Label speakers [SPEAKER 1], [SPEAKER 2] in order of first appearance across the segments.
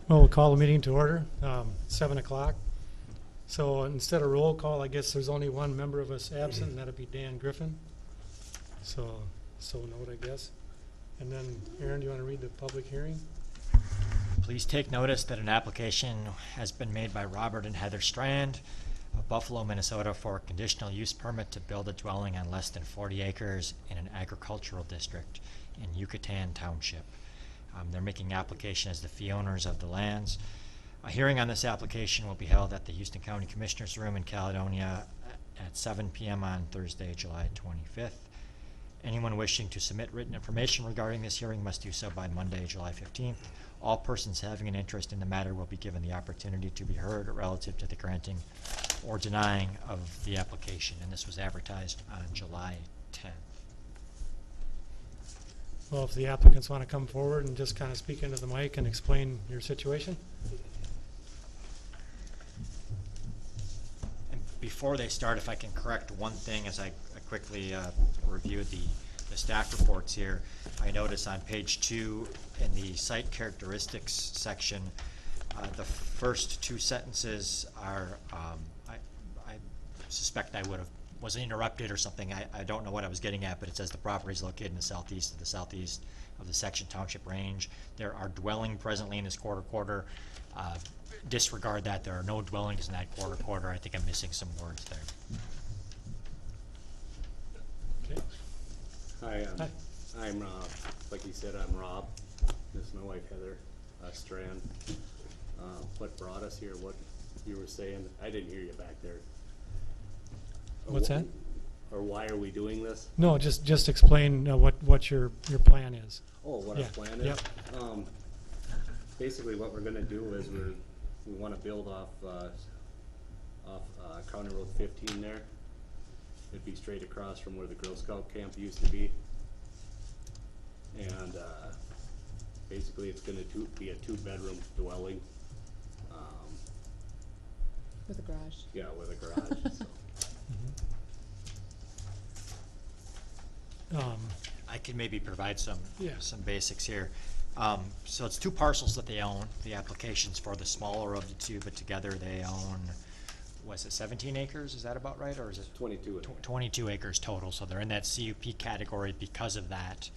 [SPEAKER 1] Well, we'll call the meeting to order, 7 o'clock. So instead of roll call, I guess there's only one member of us absent, and that'd be Dan Griffin. So note, I guess. And then, Aaron, do you want to read the public hearing?
[SPEAKER 2] Please take notice that an application has been made by Robert and Heather Strand of Buffalo, Minnesota for a conditional use permit to build a dwelling on less than 40 acres in an agricultural district in Yucatan Township. They're making application as the fee owners of the lands. A hearing on this application will be held at the Houston County Commissioners Room in Caledonia at 7 p.m. on Thursday, July 25th. Anyone wishing to submit written information regarding this hearing must do so by Monday, July 15th. All persons having an interest in the matter will be given the opportunity to be heard relative to the granting or denying of the application, and this was advertised on July 10th.
[SPEAKER 1] Well, if the applicants want to come forward and just kind of speak into the mic and explain your situation.
[SPEAKER 2] And before they start, if I can correct one thing as I quickly review the staff reports here, I notice on page 2 in the site characteristics section, the first two sentences are, I suspect I was interrupted or something. I don't know what I was getting at, but it says the property is located in the southeast of the Section Township range. There are dwelling presently in this quarter. Disregard that. There are no dwellings in that quarter. I think I'm missing some words there.
[SPEAKER 1] Okay.
[SPEAKER 3] Hi,
[SPEAKER 1] Hi.
[SPEAKER 3] I'm like you said, I'm Rob. This is my wife Heather Strand. What brought us here? What you were saying? I didn't hear you back there.
[SPEAKER 1] What's that?
[SPEAKER 3] Or why are we doing this?
[SPEAKER 1] No, just explain what your plan is.
[SPEAKER 3] Oh, what
[SPEAKER 1] Yeah,
[SPEAKER 3] our plan is?
[SPEAKER 1] yep.
[SPEAKER 3] Basically, what we're going to do is we want to build off County Road 15 there. It'd be straight across from where the Girl Scout camp used to be. And basically, it's going to be a 2-bedroom dwelling.
[SPEAKER 4] With a garage.
[SPEAKER 3] Yeah, with a garage. So.
[SPEAKER 2] I can maybe provide some
[SPEAKER 1] Yeah.
[SPEAKER 2] basics here. So it's 2 parcels that they own. The application's for the smaller of the 2, but together they own, was it 17 acres? Is that about right, or is it
[SPEAKER 3] 22.
[SPEAKER 2] 22 acres total? So they're in that CUP category because of that.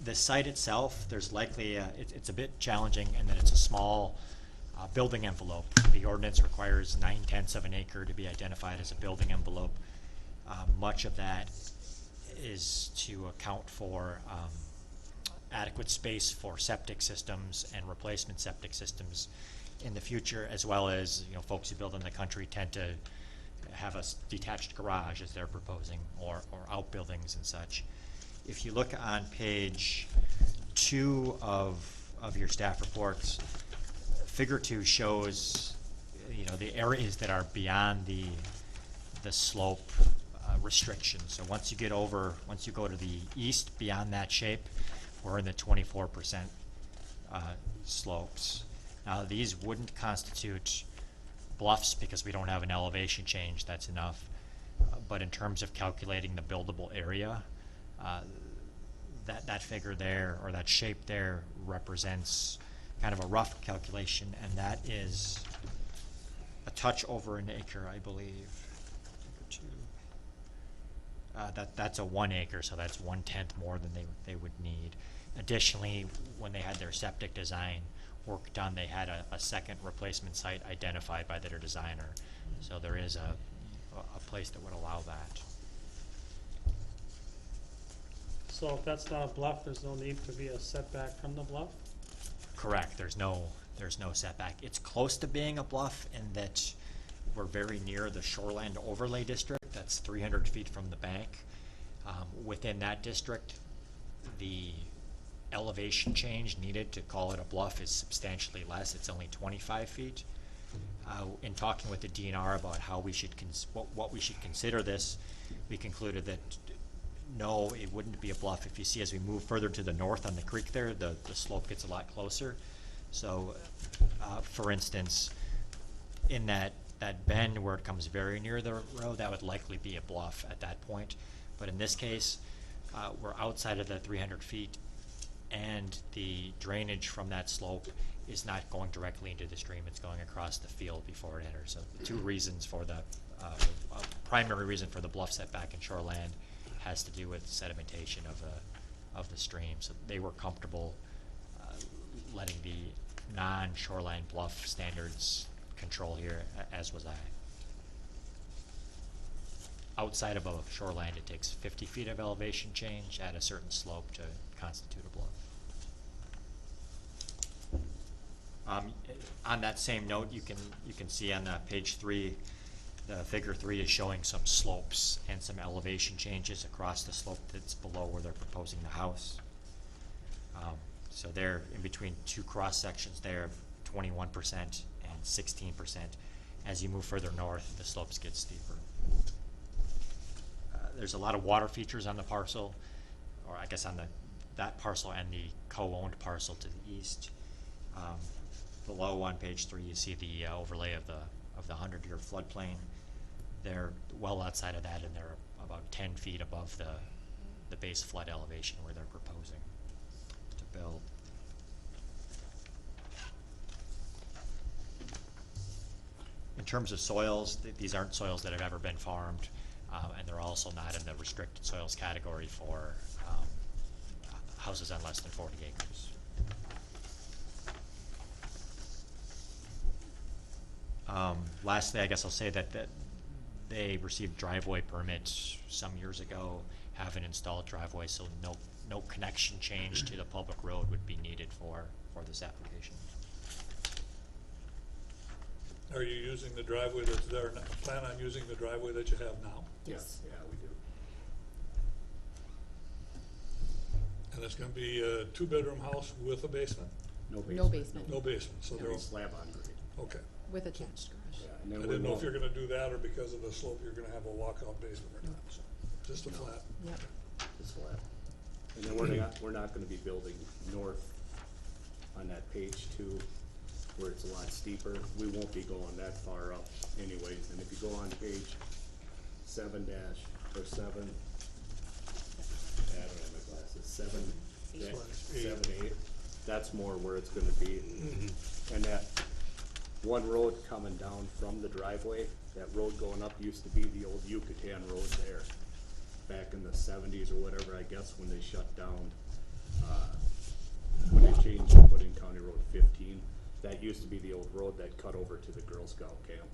[SPEAKER 2] The site itself, there's likely it's a bit challenging in that it's a small building envelope. The ordinance requires 9/10 of an acre to be identified as a building envelope. Much of that is to account for adequate space for septic systems and replacement septic systems in the future, as well as folks who build in the country tend to have a detached garage as they're proposing, or outbuildings and such. If you look on page 2 of your staff reports, figure 2 shows the areas that are beyond the slope restriction. So once you go to the east beyond that shape, we're in the 24% slopes. Now these wouldn't constitute bluffs because we don't have an elevation change. That's enough. But in terms of calculating the buildable area, that figure there, or that shape there, represents kind of a rough calculation, and that is a touch over an acre, I believe. That's a 1 acre, so that's 1/10 more than they would need. Additionally, when they had their septic design work done, they had a second replacement site identified by their designer. So there is a place that would allow that.
[SPEAKER 5] So if that's not a bluff, there's no need to be a setback from the bluff?
[SPEAKER 2] Correct. There's no setback. It's close to being a bluff in that we're very near the shoreland overlay district. That's 300 feet from the bank. Within that district, the elevation change needed to call it a bluff is substantially less. It's only 25 feet. In talking with the DNR about how we should what we should consider this, we concluded that no, it wouldn't be a bluff. If you see, as we move further to the north on the creek there, the slope gets a lot closer. So, for instance, in that bend where it comes very near the road, that would likely be a bluff at that point. But in this case, we're outside of the 300 feet, and the drainage from that slope is not going directly into the stream, it's going across the field before it enters. So the two reasons for the, primary reason for the bluff setback in shoreland has to do with sedimentation of the stream. So they were comfortable letting the non-shoreline bluff standards control here, as was I. Outside of a shoreline, it takes 50 feet of elevation change at a certain slope to constitute a bluff. On that same note, you can see on page 3, the figure 3 is showing some slopes and some elevation changes across the slope that's below where they're proposing the house. So they're in between two cross sections there of 21% and 16%. As you move further north, the slopes get steeper. There's a lot of water features on the parcel, or I guess on that parcel and the co-owned parcel to the east. Below on page 3, you see the overlay of the 100-year floodplain. They're well outside of that, and they're about 10 feet above the base flood elevation where they're proposing to build. In terms of soils, these aren't soils that have ever been farmed, and they're also not in the restricted soils category for houses on less than 40 acres. Lastly, I guess I'll say that they received driveway permits some years ago, have an installed driveway, so no connection change to the public road would be needed for this application.
[SPEAKER 4] Are you using the driveway that's there now? Plan on using the driveway that you have now?
[SPEAKER 3] Yes, yeah, we do.
[SPEAKER 4] And it's gonna be a 2-bedroom house with a basement?
[SPEAKER 3] No basement.
[SPEAKER 6] No basement.
[SPEAKER 4] No basement, so
[SPEAKER 3] It'll
[SPEAKER 4] they're,
[SPEAKER 3] be slab on grade.
[SPEAKER 4] okay.
[SPEAKER 6] With attached garage.
[SPEAKER 3] Yeah,
[SPEAKER 4] I
[SPEAKER 3] and then
[SPEAKER 4] didn't know if
[SPEAKER 3] we're
[SPEAKER 4] you're gonna do that, or because of the slope, you're gonna have a walkout basement or not, so, just a
[SPEAKER 3] No.
[SPEAKER 4] flat.
[SPEAKER 6] Yep.
[SPEAKER 3] It's flat. And then we're not gonna be building north on that page 2, where it's a lot steeper. We won't be going that far up anyways, and if you go on page 7 or 7, I don't have my glasses, 7,
[SPEAKER 6] Eight.
[SPEAKER 3] 8, that's more where it's gonna be. And that one road coming down from the driveway, that road going up used to be the old Yucatan Road there, back in the 70s or whatever, I guess, when they shut down, when they changed and put in County Road 15. That used to be the old road that cut over to the Girl Scout camp.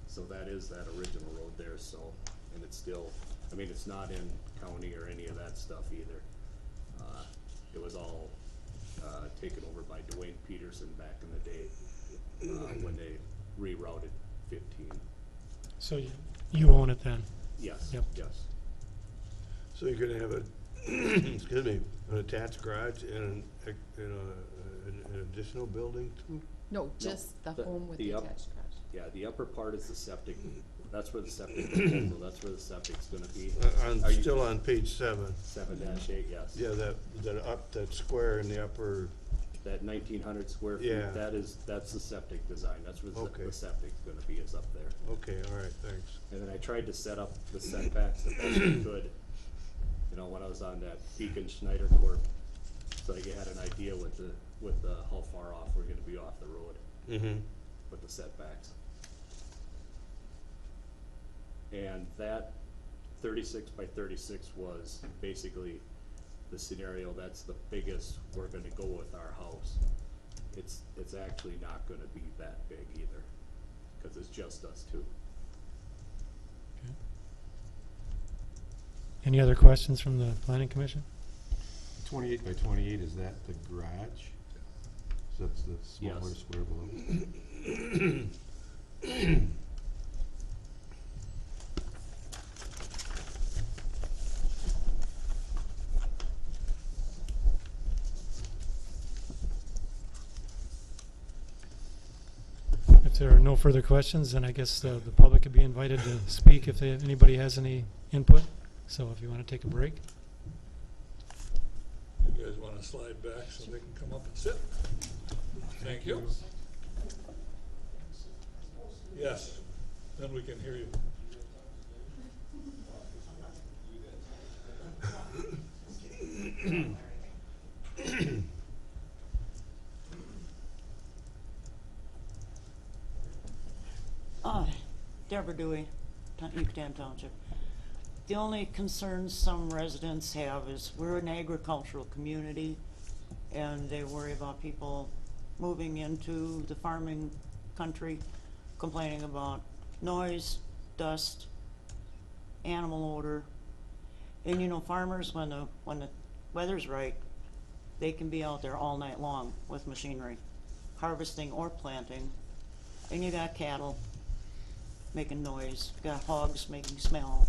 [SPEAKER 3] So that is that original road there, so, and it's still, I mean, it's not in county or any of that stuff either. It was all, taken over by Dwayne Peterson back in the day, when they rerouted 15.
[SPEAKER 1] So you own it then?
[SPEAKER 3] Yes,
[SPEAKER 1] Yep.
[SPEAKER 3] yes.
[SPEAKER 7] So you're gonna have excuse me, an attached garage and an additional building too?
[SPEAKER 6] No, just the home with the
[SPEAKER 3] the up-
[SPEAKER 6] attached garage.
[SPEAKER 3] Yeah, the upper part is the septic, that's where the septic proposal, that's where the septic's gonna be.
[SPEAKER 7] I'm
[SPEAKER 3] Are you-
[SPEAKER 7] still on page 7.
[SPEAKER 3] 7-8, yes.
[SPEAKER 7] Yeah, that square in the upper,
[SPEAKER 3] That 1,900 square feet,
[SPEAKER 7] Yeah.
[SPEAKER 3] that's the septic design, that's where
[SPEAKER 7] Okay.
[SPEAKER 3] the septic's gonna be, is up there.
[SPEAKER 7] okay, all right, thanks.
[SPEAKER 3] And then I tried to set up the setbacks the best I could, you know, when I was on that Beacon Schneider Corp. So you had an idea with how far off we're gonna be off the road
[SPEAKER 7] Mm-hmm.
[SPEAKER 3] with the setbacks. And that 36 by 36 was basically the scenario, that's the biggest we're gonna go with our house. It's actually not gonna be that big either, cause it's just us two.
[SPEAKER 1] Any other questions from the planning commission?
[SPEAKER 8] 28 by 28, is that the garage? So that's the smaller
[SPEAKER 3] Yes.
[SPEAKER 8] square below?
[SPEAKER 1] If there are no further questions, then I guess the public could be invited to speak if anybody has any input. So if you want to take a break.
[SPEAKER 4] You guys wanna slide back so they can come up and sit? Thank you. Yes, then we can hear you.
[SPEAKER 9] Deborah Dewey, Yucatan Township. The only concerns some residents have is we're an agricultural community, and they worry about people moving into the farming country, complaining about noise, dust, animal odor. And you know, farmers, when the weather's right, they can be out there all night long with machinery, harvesting or planting. And you got cattle making noise, you got hogs making smell.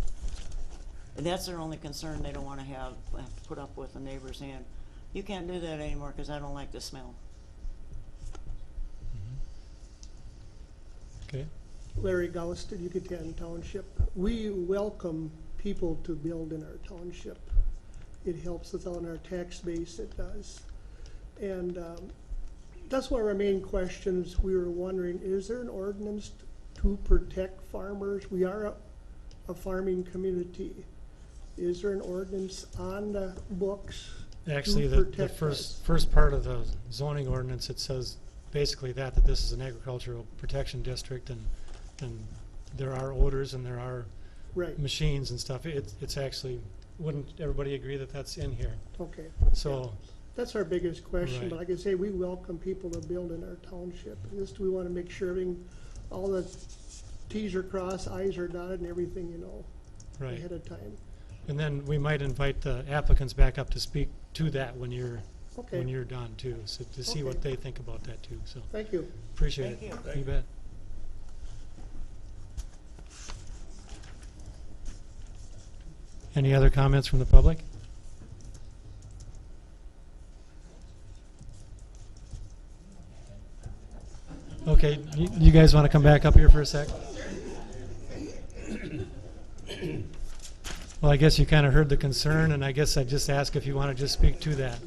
[SPEAKER 9] And that's their only concern. They don't want to have to put up with a neighbor's hand. You can't do that anymore because I don't like the smell.
[SPEAKER 1] Okay,
[SPEAKER 10] Larry Galliston, Yucatan Township. We welcome people to build in our township. It helps us on our tax base, it does. And that's one of our main questions. We were wondering, is there an ordinance to protect farmers? We are a farming community. Is there an ordinance on the books
[SPEAKER 1] actually,
[SPEAKER 10] to
[SPEAKER 1] the
[SPEAKER 10] protect us?
[SPEAKER 1] first part of the zoning ordinance, it says basically that this is an agricultural protection district, and there are odors and there are
[SPEAKER 10] Right,
[SPEAKER 1] machines and stuff. It's actually, wouldn't everybody agree that that's in here?
[SPEAKER 10] okay.
[SPEAKER 1] So,
[SPEAKER 10] That's our biggest question, but
[SPEAKER 1] Right.
[SPEAKER 10] like I say, we welcome people to build in our township. Just we want to make sure all the Ts are crossed, Is are dotted, and everything, you know,
[SPEAKER 1] right.
[SPEAKER 10] ahead of time.
[SPEAKER 1] And then we might invite the applicants back up to speak to that when you're
[SPEAKER 10] Okay,
[SPEAKER 1] done too, so to see what
[SPEAKER 10] Okay.
[SPEAKER 1] they think about that too, so
[SPEAKER 10] thank you.
[SPEAKER 1] appreciate
[SPEAKER 9] Thank
[SPEAKER 1] it.
[SPEAKER 9] you.
[SPEAKER 1] You bet. Any other comments from the public? Okay, you guys want to come back up here for a sec? Well, I guess you kind of heard the concern, and I guess I'd just ask if you want to just speak to that.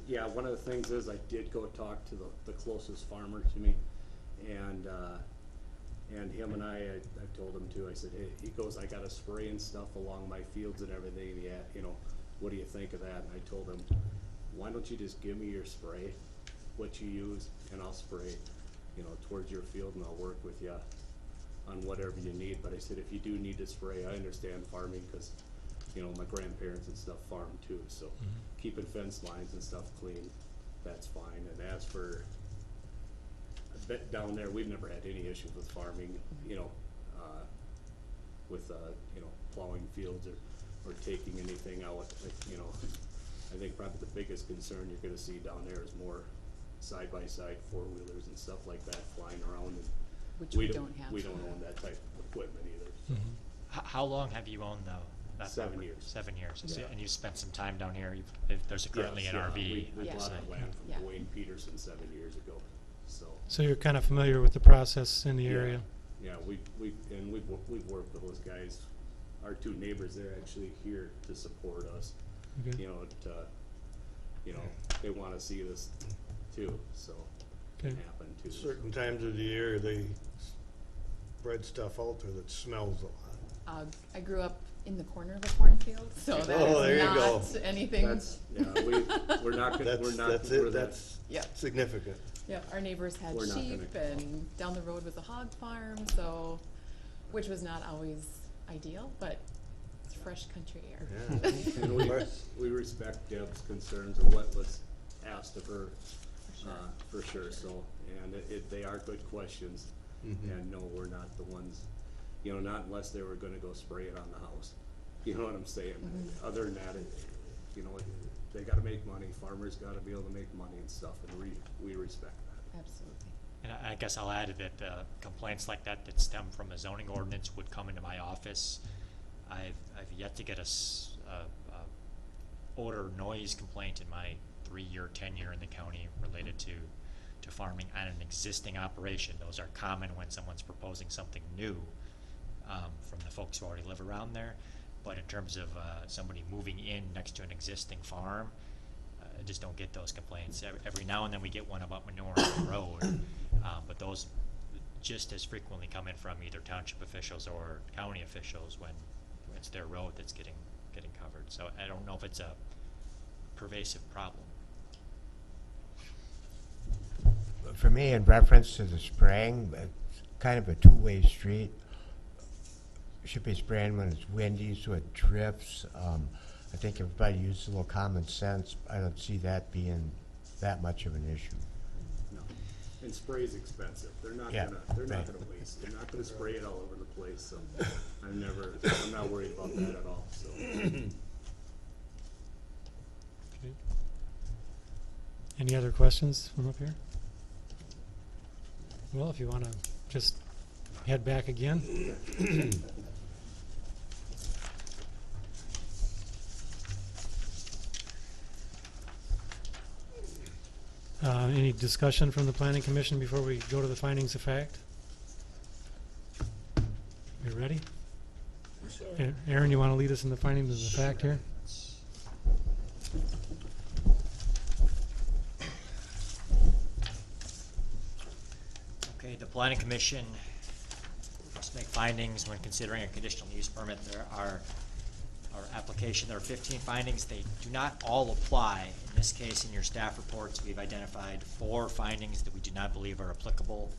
[SPEAKER 3] Yeah, one of the things is I did go talk to the closest farmer to me, and him and I told him too, I said, hey, he goes, I got a spray and stuff along my fields and everything, and yeah, you know, what do you think of that? And I told him, why don't you just give me your spray, what you use, and I'll spray, you know, towards your field, and I'll work with you on whatever you need. But I said, if you do need to spray, I understand farming, because, you know, my grandparents and stuff farm too, so keeping fence lines and stuff clean, that's fine. And as for down there, we've never had any issues with farming, you know, with you know, plowing fields or taking anything out. Like, you know, I think probably the biggest concern you're gonna see down there is more side-by-side four-wheelers and stuff like that flying around, and
[SPEAKER 6] Which we don't have.
[SPEAKER 3] we don't own that type of equipment either, so.
[SPEAKER 2] How long have you owned that
[SPEAKER 3] 7
[SPEAKER 2] property?
[SPEAKER 3] years.
[SPEAKER 2] 7 years.
[SPEAKER 3] Yeah.
[SPEAKER 2] And you've spent some time down here. There's currently
[SPEAKER 3] Yes,
[SPEAKER 2] an
[SPEAKER 3] yeah,
[SPEAKER 2] RV.
[SPEAKER 3] We
[SPEAKER 6] Yeah.
[SPEAKER 3] bought that land
[SPEAKER 6] Yeah.
[SPEAKER 3] from Dwayne Peterson 7 years ago, so.
[SPEAKER 1] So you're kind of familiar with the process in the
[SPEAKER 3] Yeah.
[SPEAKER 1] area?
[SPEAKER 3] Yeah, we've worked with those guys. Our two neighbors, they're actually here to support us,
[SPEAKER 1] Okay.
[SPEAKER 3] you know, they wanna see this too, so
[SPEAKER 1] Okay.
[SPEAKER 3] happen too. so.
[SPEAKER 7] Certain times of the year, they spread stuff out there that smells a lot.
[SPEAKER 6] I grew up in the corner of a cornfield, so that
[SPEAKER 7] Oh, there
[SPEAKER 6] is
[SPEAKER 7] you go.
[SPEAKER 6] not anything.
[SPEAKER 3] That's, yeah, we're not gonna, we're not.
[SPEAKER 7] That's
[SPEAKER 3] we're
[SPEAKER 7] it,
[SPEAKER 3] that-
[SPEAKER 7] that's
[SPEAKER 6] Yeah.
[SPEAKER 7] significant.
[SPEAKER 6] Yeah, our neighbors had
[SPEAKER 3] We're not gonna-
[SPEAKER 6] sheep, and down the road was a hog farm, so, which was not always ideal, but it's fresh country air.
[SPEAKER 7] Yeah.
[SPEAKER 3] And we respect Deb's concerns and what was asked of her, for sure, so, and they are good questions.
[SPEAKER 7] Mhm.
[SPEAKER 3] And no, we're not the ones, you know, not unless they were gonna go spray it on the house. You know what I'm saying? Other than that, you know, they gotta make money, farmers gotta be able to make money and stuff, and we respect that.
[SPEAKER 6] Absolutely.
[SPEAKER 2] And I guess I'll add that complaints like that stem from a zoning ordinance would come into my office. I've yet to get a odor noise complaint in my 3-year tenure in the county related to farming on an existing operation. Those are common when someone's proposing something new from the folks who already live around there. But in terms of somebody moving in next to an existing farm, I just don't get those complaints. Every now and then we get one about manure on the road, but those just as frequently come in from either township officials or county officials when it's their road that's getting covered. So I don't know if it's a pervasive problem.
[SPEAKER 11] For me, in reference to the spraying, kind of a two-way street. Should be spraying when it's windy so it drifts. I think everybody uses a little common sense. I don't see that being that much of an issue.
[SPEAKER 3] No. And spray's expensive. They're not
[SPEAKER 11] Yeah,
[SPEAKER 3] gonna
[SPEAKER 11] right.
[SPEAKER 3] waste. They're not gonna spray it all over the place, so I'm not worried about that at all, so.
[SPEAKER 1] Okay. Any other questions from up here? Well, if you want to just head back again. Any discussion from the planning commission before we go to the findings of fact? You ready? Aaron, you want to lead us in the findings of fact here?
[SPEAKER 2] Okay, the planning commission must make findings when considering a conditional use permit. There are, our application, there are 15 findings. They do not all apply. In this case, in your staff reports, we've identified 4 findings that we do not believe are applicable.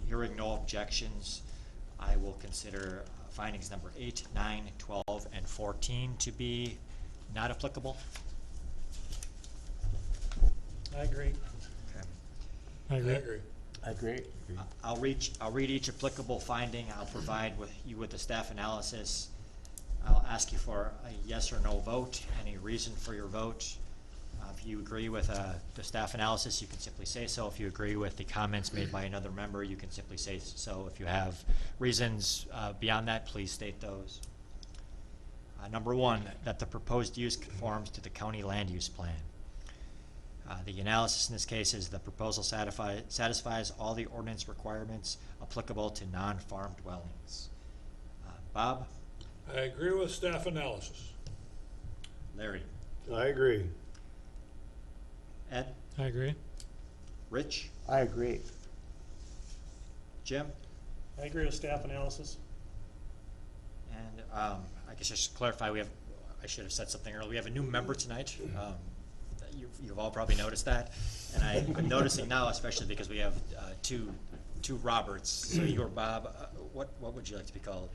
[SPEAKER 2] Hearing no objections, I will consider findings number 8, 9, 12, and 14 to be not applicable.
[SPEAKER 5] I agree.
[SPEAKER 2] Okay.
[SPEAKER 1] I
[SPEAKER 4] I
[SPEAKER 1] agree.
[SPEAKER 4] agree.
[SPEAKER 11] I agree.
[SPEAKER 2] I'll read each applicable finding. I'll provide you with the staff analysis. I'll ask you for a yes or no vote, any reason for your vote. If you agree with the staff analysis, you can simply say so. If you agree with the comments made by another member, you can simply say so. If you have reasons beyond that, please state those. Number 1, that the proposed use conforms to the county land use plan. The analysis in this case is the proposal satisfies all the ordinance requirements applicable to non-farm dwellings. Bob?
[SPEAKER 4] I agree with staff analysis.
[SPEAKER 2] Larry?
[SPEAKER 7] I agree.
[SPEAKER 2] Ed?
[SPEAKER 1] I agree.
[SPEAKER 2] Rich?
[SPEAKER 11] I agree.
[SPEAKER 2] Jim?
[SPEAKER 5] I agree with staff analysis.
[SPEAKER 2] And I guess I should clarify, I should have said something earlier. We have a new member tonight. You've all probably noticed that. And I'm noticing now, especially because we have two Roberts. So you're Bob. What would you like to be called?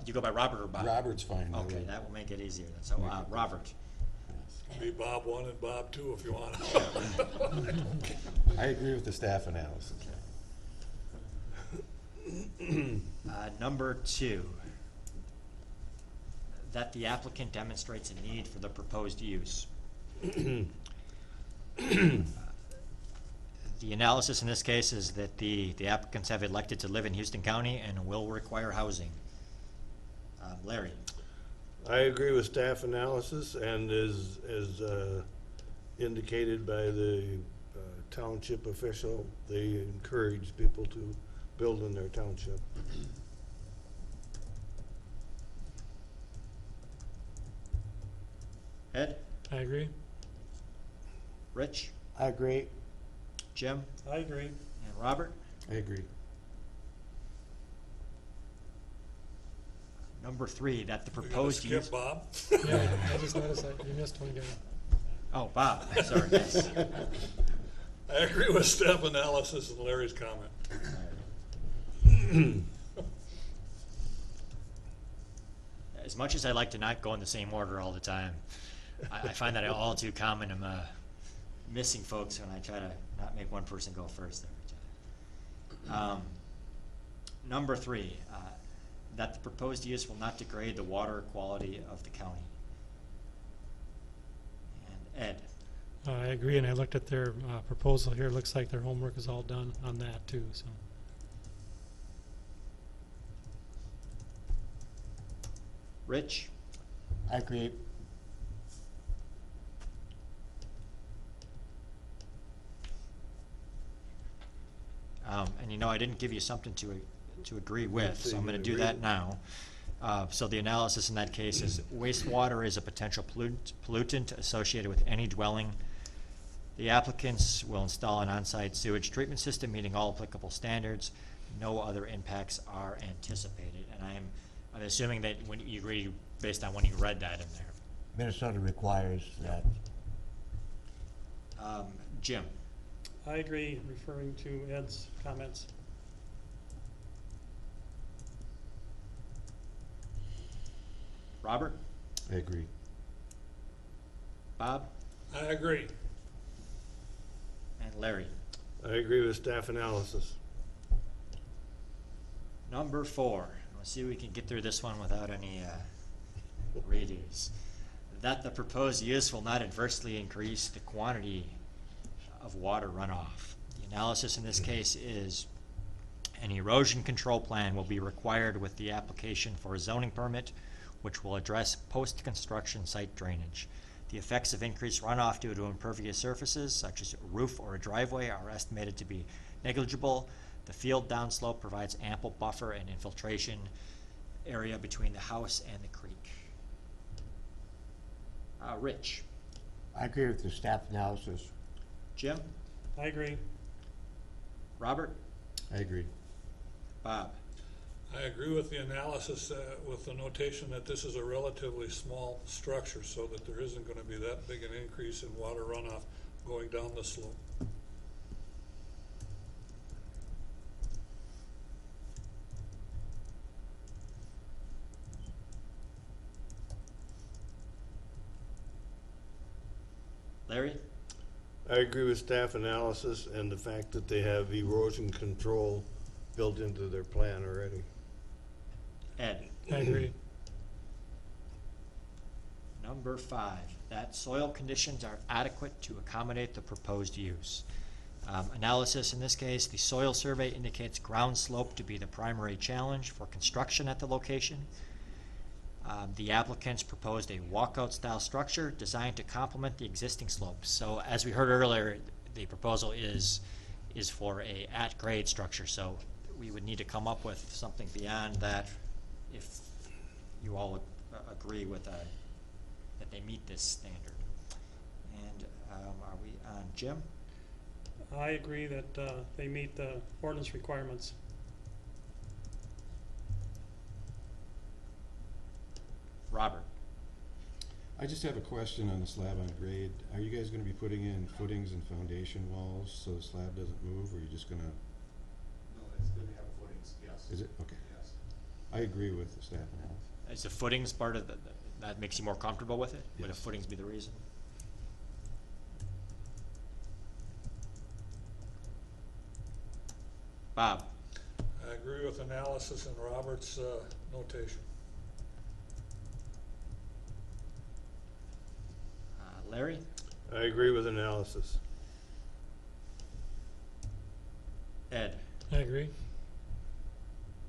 [SPEAKER 2] You go by Robert or Bob?
[SPEAKER 8] Robert's fine.
[SPEAKER 2] Okay, that will make it easier. So Robert.
[SPEAKER 4] Be Bob 1 and Bob 2 if you want.
[SPEAKER 8] I agree with the staff analysis.
[SPEAKER 2] Number 2, that the applicant demonstrates a need for the proposed use. The analysis in this case is that the applicants have elected to live in Houston County and will require housing. Larry?
[SPEAKER 7] I agree with staff analysis, and as indicated by the township official, they encourage people to build in their township.
[SPEAKER 2] Ed?
[SPEAKER 1] I agree.
[SPEAKER 2] Rich?
[SPEAKER 11] I agree.
[SPEAKER 2] Jim?
[SPEAKER 5] I agree.
[SPEAKER 2] And Robert?
[SPEAKER 8] I agree.
[SPEAKER 2] Number 3, that the
[SPEAKER 4] We're gonna
[SPEAKER 2] proposed use.
[SPEAKER 4] skip Bob.
[SPEAKER 1] Yeah, I just noticed that you missed one guy.
[SPEAKER 2] Oh, Bob, sorry, yes.
[SPEAKER 4] I agree with staff analysis and Larry's comment.
[SPEAKER 2] As much as I like to not go in the same order all the time, I find that all too common. I'm missing folks when I try to not make one person go first every time. Number 3, that the proposed use will not degrade the water quality of the county. And Ed?
[SPEAKER 1] I agree, and I looked at their proposal here. Looks like their homework is all done on that too, so.
[SPEAKER 2] Rich?
[SPEAKER 11] I agree.
[SPEAKER 2] And you know, I didn't give you something to agree with, so I'm gonna do that now. So the analysis in that case is wastewater is a potential pollutant associated with any dwelling. The applicants will install an on-site sewage treatment system meeting all applicable standards. No other impacts are anticipated. And I'm assuming that when you agree based on when you read that in there.
[SPEAKER 11] Minnesota requires that.
[SPEAKER 2] Jim?
[SPEAKER 5] I agree, referring to Ed's comments.
[SPEAKER 2] Robert?
[SPEAKER 8] I agree.
[SPEAKER 2] Bob?
[SPEAKER 4] I agree.
[SPEAKER 2] And Larry?
[SPEAKER 7] I agree with staff analysis.
[SPEAKER 2] Number 4, let's see if we can get through this one without any redos. That the proposed use will not adversely increase the quantity of water runoff. The analysis in this case is an erosion control plan will be required with the application for a zoning permit, which will address post-construction site drainage. The effects of increased runoff due to impervious surfaces, such as a roof or a driveway, are estimated to be negligible. The field downslope provides ample buffer and infiltration area between the house and the creek. Rich?
[SPEAKER 11] I agree with the staff analysis.
[SPEAKER 2] Jim?
[SPEAKER 5] I agree.
[SPEAKER 2] Robert?
[SPEAKER 8] I agree.
[SPEAKER 2] Bob?
[SPEAKER 4] I agree with the analysis, with the notation that this is a relatively small structure, so that there isn't gonna be that big an increase in water runoff going down the slope.
[SPEAKER 2] Larry?
[SPEAKER 7] I agree with staff analysis and the fact that they have erosion control built into their plan already.
[SPEAKER 2] Ed?
[SPEAKER 1] I agree.
[SPEAKER 2] Number 5, that soil conditions are adequate to accommodate the proposed use. Analysis in this case, the soil survey indicates ground slope to be the primary challenge for construction at the location. The applicants proposed a walkout style structure designed to complement the existing slopes. So as we heard earlier, the proposal is for a at-grade structure, so we would need to come up with something beyond that if you all would agree with that they meet this standard. And are we on Jim?
[SPEAKER 5] I agree that they meet the ordinance requirements.
[SPEAKER 2] Robert?
[SPEAKER 8] I just have a question on the slab on grade. Are you guys gonna be putting in footings and foundation walls so the slab doesn't move, or are you just gonna?
[SPEAKER 3] No, it's gonna have footings, yes.
[SPEAKER 8] Is it? Okay.
[SPEAKER 3] Yes.
[SPEAKER 8] I agree with the staff analysis.
[SPEAKER 2] Is the footings part of that makes you more comfortable with it? Would the
[SPEAKER 8] Yes.
[SPEAKER 2] footings be the reason? Bob?
[SPEAKER 4] I agree with analysis and Robert's notation.
[SPEAKER 2] Larry?
[SPEAKER 7] I agree with analysis.
[SPEAKER 2] Ed?
[SPEAKER 1] I agree.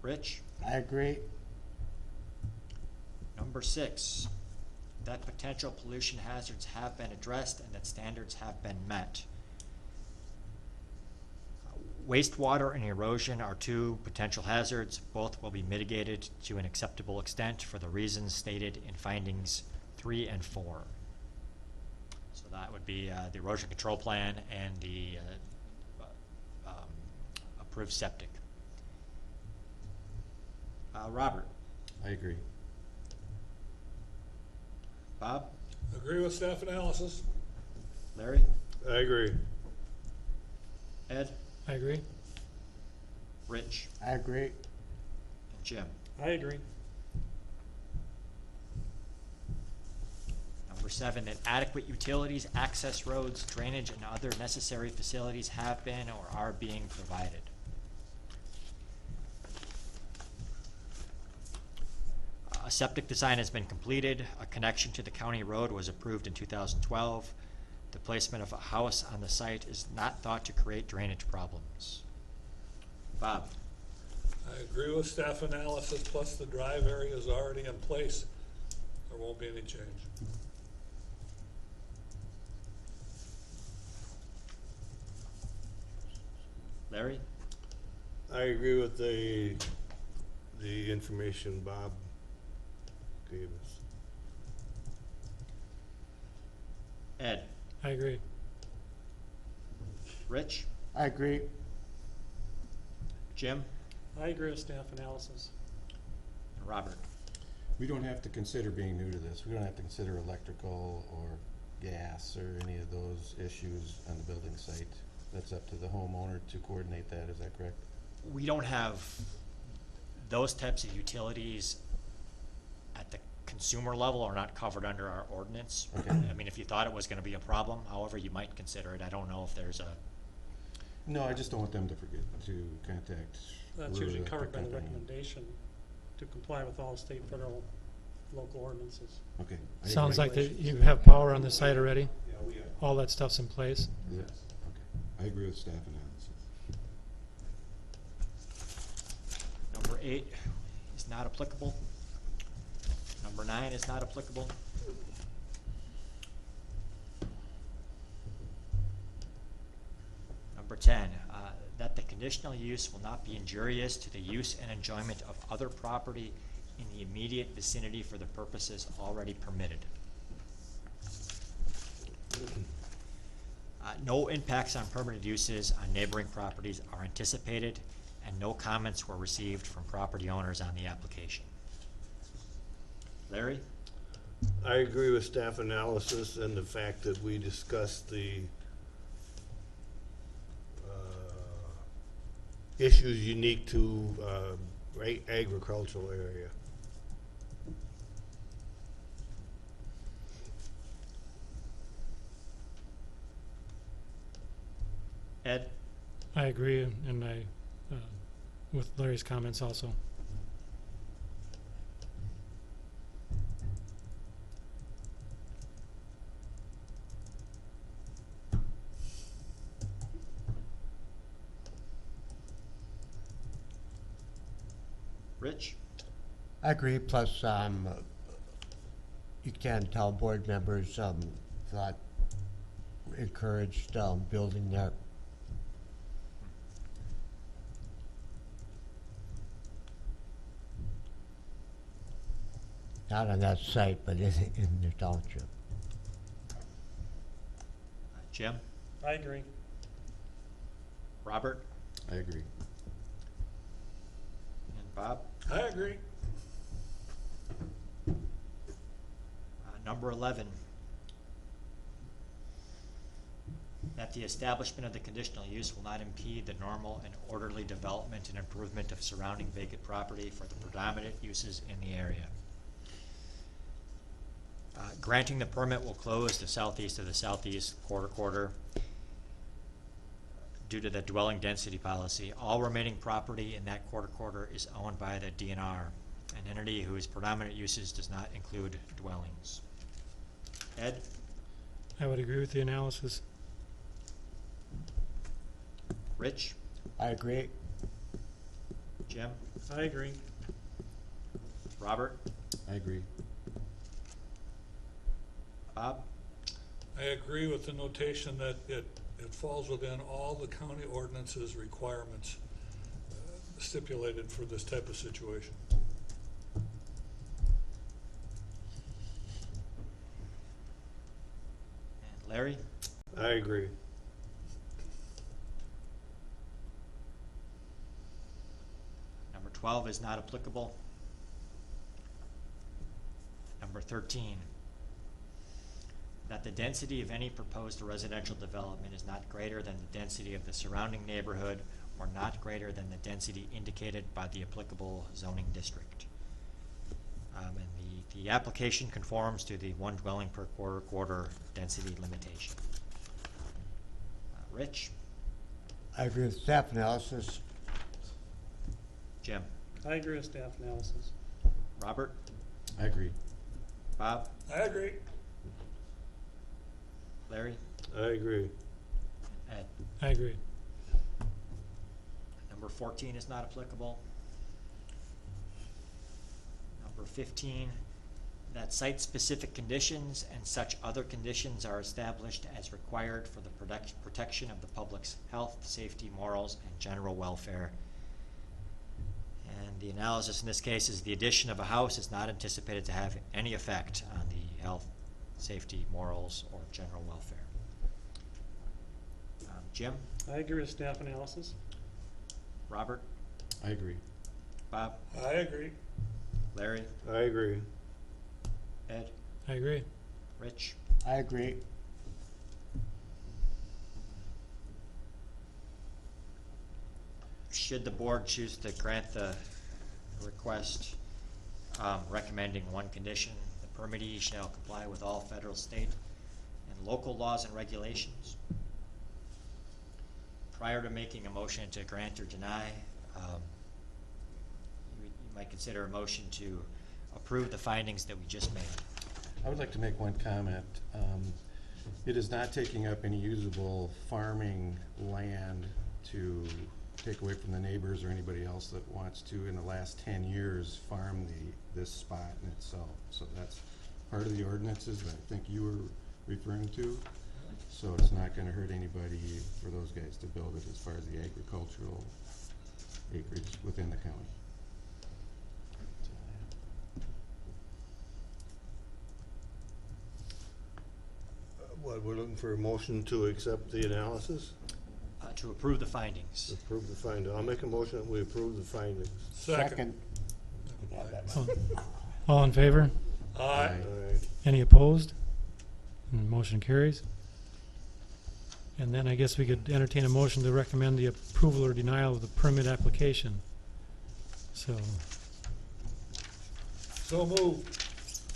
[SPEAKER 2] Rich?
[SPEAKER 11] I agree.
[SPEAKER 2] Number 6, that potential pollution hazards have been addressed and that standards have been met. Wastewater and erosion are 2 potential hazards. Both will be mitigated to an acceptable extent for the reasons stated in findings 3 and 4. So that would be the erosion control plan and the approved septic. Robert?
[SPEAKER 8] I agree.
[SPEAKER 2] Bob?
[SPEAKER 4] Agree with staff analysis.
[SPEAKER 2] Larry?
[SPEAKER 7] I agree.
[SPEAKER 2] Ed?
[SPEAKER 1] I agree.
[SPEAKER 2] Rich?
[SPEAKER 11] I agree.
[SPEAKER 2] And Jim?
[SPEAKER 5] I agree.
[SPEAKER 2] Number 7, that adequate utilities, access roads, drainage, and other necessary facilities have been or are being provided. A septic design has been completed. A connection to the county road was approved in 2012. The placement of a house on the site is not thought to create drainage problems. Bob?
[SPEAKER 4] I agree with staff analysis, plus the drive area is already in place. There won't be any change.
[SPEAKER 2] Larry?
[SPEAKER 7] I agree with the information Bob gave us.
[SPEAKER 2] Ed?
[SPEAKER 1] I agree.
[SPEAKER 2] Rich?
[SPEAKER 11] I agree.
[SPEAKER 2] Jim?
[SPEAKER 5] I agree with staff analysis.
[SPEAKER 2] And Robert?
[SPEAKER 8] We don't have to consider being new to this. We don't have to consider electrical or gas or any of those issues on the building site. That's up to the homeowner to coordinate that, is that correct?
[SPEAKER 2] We don't have those types of utilities at the consumer level are not covered under our ordinance.
[SPEAKER 8] Okay.
[SPEAKER 2] I mean, if you thought it was gonna be a problem, however, you might consider it. I don't know if there's a,
[SPEAKER 8] No, I just don't want them to forget to contact.
[SPEAKER 5] That's usually
[SPEAKER 8] Rura,
[SPEAKER 5] covered by the
[SPEAKER 8] company.
[SPEAKER 5] recommendation to comply with all state, federal, local ordinances.
[SPEAKER 8] Okay. I
[SPEAKER 1] Sounds
[SPEAKER 8] agree.
[SPEAKER 1] like that you have power on the site already? All that stuff's in place?
[SPEAKER 8] Is it? Okay. I agree with staff analysis.
[SPEAKER 2] number 8 is not applicable. Number 9 is not applicable. Number 10, that the conditional use will not be injurious to the use and enjoyment of other property in the immediate vicinity for the purposes already permitted. No impacts on permitted uses on neighboring properties are anticipated, and no comments were received from property owners on the application. Larry?
[SPEAKER 7] I agree with staff analysis and the fact that we discussed the issues unique to agricultural area.
[SPEAKER 2] Ed?
[SPEAKER 1] I agree, and I, with Larry's comments also.
[SPEAKER 2] Rich?
[SPEAKER 11] I agree, plus, you can tell board members, thought encouraged, building there. Not on that site, but in the township.
[SPEAKER 2] Jim?
[SPEAKER 5] I agree.
[SPEAKER 2] Robert?
[SPEAKER 8] I agree.
[SPEAKER 2] And Bob?
[SPEAKER 4] I agree.
[SPEAKER 2] Number 11, that the establishment of the conditional use will not impede the normal and orderly development and improvement of surrounding vacant property for the predominant uses in the area. Granting the permit will close the southeast of the southeast quarter due to the dwelling density policy. All remaining property in that quarter is owned by the DNR, an entity whose predominant uses does not include dwellings. Ed?
[SPEAKER 1] I would agree with the analysis.
[SPEAKER 2] Rich?
[SPEAKER 11] I agree.
[SPEAKER 2] Jim?
[SPEAKER 5] I agree.
[SPEAKER 2] Robert?
[SPEAKER 8] I agree.
[SPEAKER 2] Bob?
[SPEAKER 4] I agree with the notation that it falls within all the county ordinances requirements stipulated for this type of situation.
[SPEAKER 2] And Larry?
[SPEAKER 7] I agree.
[SPEAKER 2] Number 12 is not applicable. Number 13, that the density of any proposed residential development is not greater than the density of the surrounding neighborhood or not greater than the density indicated by the applicable zoning district. And the application conforms to the one dwelling per quarter density limitation. Rich?
[SPEAKER 11] I agree with staff analysis.
[SPEAKER 2] Jim?
[SPEAKER 5] I agree with staff analysis.
[SPEAKER 2] Robert?
[SPEAKER 8] I agree.
[SPEAKER 2] Bob?
[SPEAKER 4] I agree.
[SPEAKER 2] Larry?
[SPEAKER 7] I agree.
[SPEAKER 2] Ed?
[SPEAKER 1] I agree.
[SPEAKER 2] Number 14 is not applicable. Number 15, that site-specific conditions and such other conditions are established as required for the protection of the public's health, safety, morals, and general welfare. And the analysis in this case is the addition of a house is not anticipated to have any effect on the health, safety, morals, or general welfare. Jim?
[SPEAKER 5] I agree with staff analysis.
[SPEAKER 2] Robert?
[SPEAKER 8] I agree.
[SPEAKER 2] Bob?
[SPEAKER 4] I agree.
[SPEAKER 2] Larry?
[SPEAKER 7] I agree.
[SPEAKER 2] Ed?
[SPEAKER 1] I agree.
[SPEAKER 2] Rich?
[SPEAKER 11] I agree.
[SPEAKER 2] should the board choose to grant the request, recommending one condition, the permittee shall comply with all federal, state, and local laws and regulations. Prior to making a motion to grant or deny, you might consider a motion to approve the findings that we just made.
[SPEAKER 8] I would like to make one comment. It is not taking up any usable farming land to take away from the neighbors or anybody else that wants to, in the last 10 years, farm this spot in itself. So that's part of the ordinances that I think you were referring to. So it's not gonna hurt anybody for those guys to build it as far as the agricultural acreage within the county.
[SPEAKER 7] What, we're looking for a motion to accept the analysis?
[SPEAKER 2] To approve the findings.
[SPEAKER 7] Approve the finding. I'll make a motion that we approve the findings.
[SPEAKER 4] Second.
[SPEAKER 1] All in favor?
[SPEAKER 4] Aye.
[SPEAKER 7] All right.
[SPEAKER 1] Any opposed? And motion carries. And then I guess we could entertain a motion to recommend the approval or denial of the permit application. So,
[SPEAKER 4] So moved.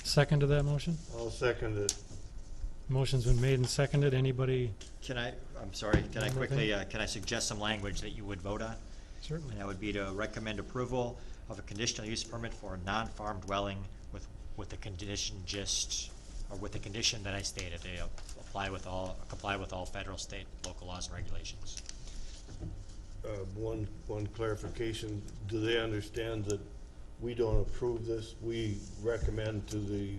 [SPEAKER 1] second to that motion?
[SPEAKER 7] I'll second it.
[SPEAKER 1] Motion's been made and seconded. Anybody?
[SPEAKER 2] I'm sorry, can I
[SPEAKER 1] One more
[SPEAKER 2] quickly, can I suggest some language that you would vote on?
[SPEAKER 1] Certainly.
[SPEAKER 2] And that would be to recommend approval of a conditional use permit for a non-farm dwelling with the condition or with the condition that I stated, they comply with all federal, state, local laws and regulations.
[SPEAKER 7] One clarification, do they understand that we don't approve this? We recommend to the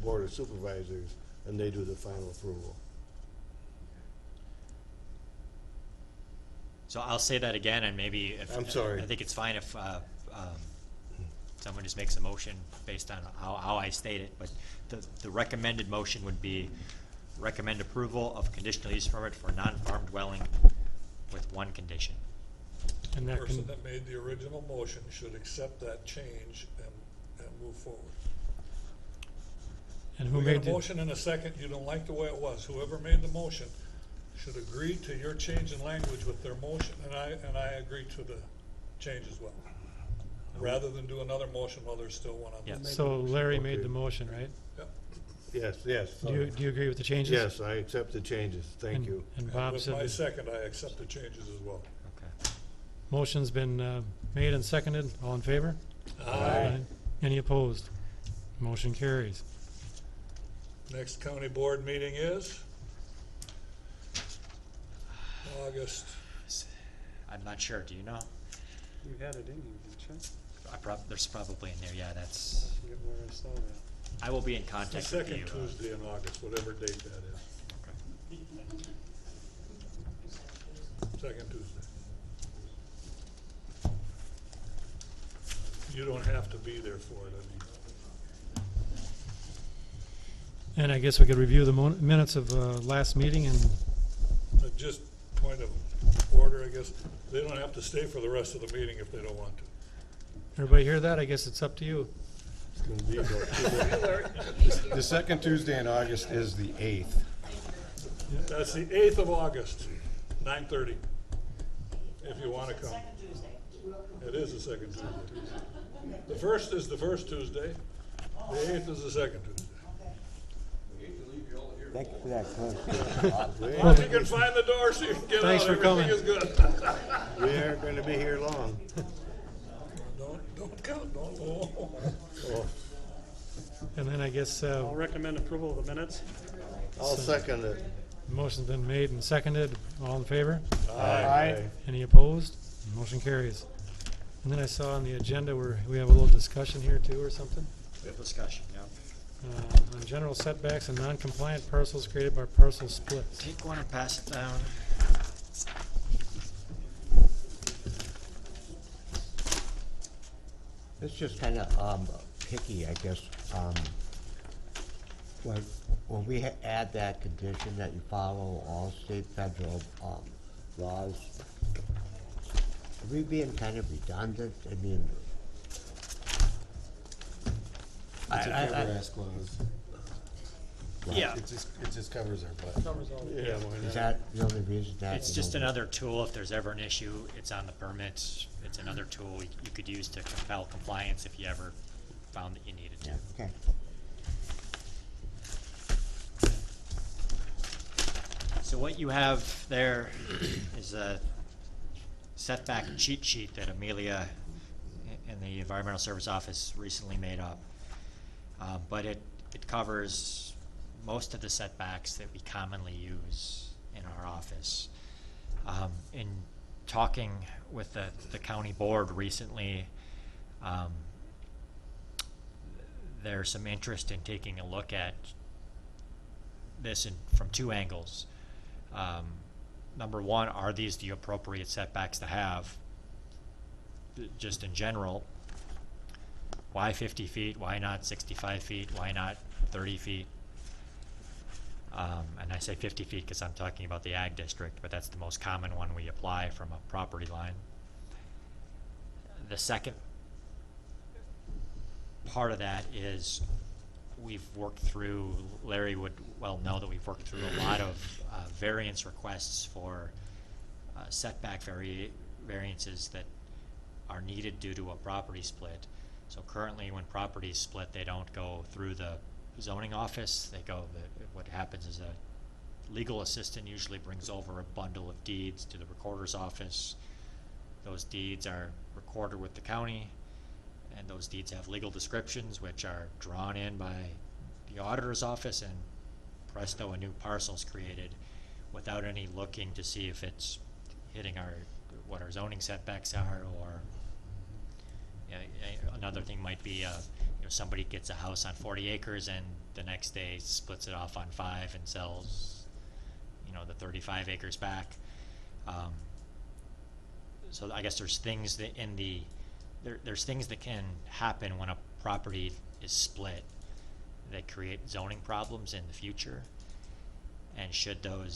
[SPEAKER 7] Board of Supervisors and they do the final approval?
[SPEAKER 2] So I'll say that again, and maybe if.
[SPEAKER 7] I'm sorry.
[SPEAKER 2] I think it's fine if, someone just makes a motion based on how I state it, but the recommended motion would be recommend approval of conditional use permit for non-farm dwelling with one condition.
[SPEAKER 1] And
[SPEAKER 4] The
[SPEAKER 1] that
[SPEAKER 4] person
[SPEAKER 1] can,
[SPEAKER 4] that made the original motion should accept that change and move forward.
[SPEAKER 1] and who
[SPEAKER 4] We got
[SPEAKER 1] made
[SPEAKER 4] a
[SPEAKER 1] the,
[SPEAKER 4] motion and a second, you don't like the way it was. Whoever made the motion should agree to your change in language with their motion, and I agree to the change as well. Rather than do another motion while there's still one on the
[SPEAKER 2] Yeah.
[SPEAKER 4] table.
[SPEAKER 1] so Larry made
[SPEAKER 7] Okay.
[SPEAKER 1] the motion, right?
[SPEAKER 4] Yep.
[SPEAKER 7] Yes.
[SPEAKER 1] Do you agree with the changes?
[SPEAKER 7] Yes, I accept the changes. Thank
[SPEAKER 1] And-
[SPEAKER 7] you.
[SPEAKER 1] And
[SPEAKER 4] And
[SPEAKER 1] Bob
[SPEAKER 4] with
[SPEAKER 1] said,
[SPEAKER 4] my
[SPEAKER 1] the
[SPEAKER 4] second, I accept the changes as well.
[SPEAKER 2] Okay.
[SPEAKER 1] motion's been made and seconded. All in favor? Any opposed? Motion carries.
[SPEAKER 4] Next county board meeting is August.
[SPEAKER 2] I'm not sure, do you know?
[SPEAKER 5] You had it in here, didn't you?
[SPEAKER 2] There's probably in there, yeah, that's,
[SPEAKER 5] I forget where I saw that.
[SPEAKER 2] I will be in
[SPEAKER 4] The
[SPEAKER 2] contact with
[SPEAKER 4] second
[SPEAKER 2] you.
[SPEAKER 4] Tuesday in August, whatever date that is. Second Tuesday. You don't have to be there for it, I mean.
[SPEAKER 1] And I guess we could review the minutes of last meeting and,
[SPEAKER 4] Just point of order, I guess, they don't have to stay for the rest of the meeting if they don't want to.
[SPEAKER 1] everybody hear that? I guess it's up to you.
[SPEAKER 7] It's gonna be about 2
[SPEAKER 8] The second Tuesday in August is the 8th.
[SPEAKER 4] That's the 8th of August, 9:30, if you want to come. It is the second Tuesday. The first is the first Tuesday, the 8th is the second Tuesday.
[SPEAKER 11] Thank you for that clarification.
[SPEAKER 4] Well, if you can find the door so you can get out,
[SPEAKER 1] Thanks for
[SPEAKER 4] everything
[SPEAKER 1] coming.
[SPEAKER 4] is good.
[SPEAKER 7] We aren't gonna be here long.
[SPEAKER 4] Don't count, don't.
[SPEAKER 7] Oh,
[SPEAKER 1] And then I guess
[SPEAKER 5] I'll recommend approval of the minutes.
[SPEAKER 7] I'll second it.
[SPEAKER 1] motion's been made and seconded. All in favor?
[SPEAKER 7] Aye.
[SPEAKER 1] Any opposed? Motion carries. And then I saw on the agenda where we have a little discussion here too or something.
[SPEAKER 2] Discussion, yeah.
[SPEAKER 1] On general setbacks and non-compliant parcels created by parcel splits.
[SPEAKER 2] Take one and pass it down.
[SPEAKER 11] It's just kind of picky, I guess. When we add that condition that you follow all state, federal laws, are we being kind of redundant? I mean,
[SPEAKER 8] It's a cover ass clause.
[SPEAKER 2] Yeah.
[SPEAKER 8] It just covers our butt.
[SPEAKER 5] Covers all the.
[SPEAKER 7] Yeah, why
[SPEAKER 11] Is
[SPEAKER 7] not?
[SPEAKER 11] that the only reason that?
[SPEAKER 2] It's
[SPEAKER 11] you
[SPEAKER 2] just
[SPEAKER 11] don't-
[SPEAKER 2] another tool, if there's ever an issue, it's on the permits. It's another tool you could use to compel compliance if you ever found that you needed to.
[SPEAKER 11] Yeah, okay.
[SPEAKER 2] So what you have there is a setback cheat sheet that Amelia in the Environmental Service Office recently made up. But it covers most of the setbacks that we commonly use in our office. In talking with the county board recently, there's some interest in taking a look at this from two angles. Number one, are these the appropriate setbacks to have? Just in general, why 50 feet? Why not 65 feet? Why not 30 feet? And I say 50 feet because I'm talking about the ag district, but that's the most common one we apply from a property line. The second part of that is we've worked through, Larry would well know that we've worked through a lot of variance requests for setback variances that are needed due to a property split. So currently when properties split, they don't go through the zoning office. What happens is a legal assistant usually brings over a bundle of deeds to the recorder's office. Those deeds are recorded with the county, and those deeds have legal descriptions which are drawn in by the auditor's office, and presto, a new parcel's created without any looking to see if it's hitting what our zoning setbacks are, or another thing might be somebody gets a house on 40 acres and the next day splits it off on 5 and sells the 35 acres back. So I guess there's things that there's things that can happen when a property is split that create zoning problems in the future. And should the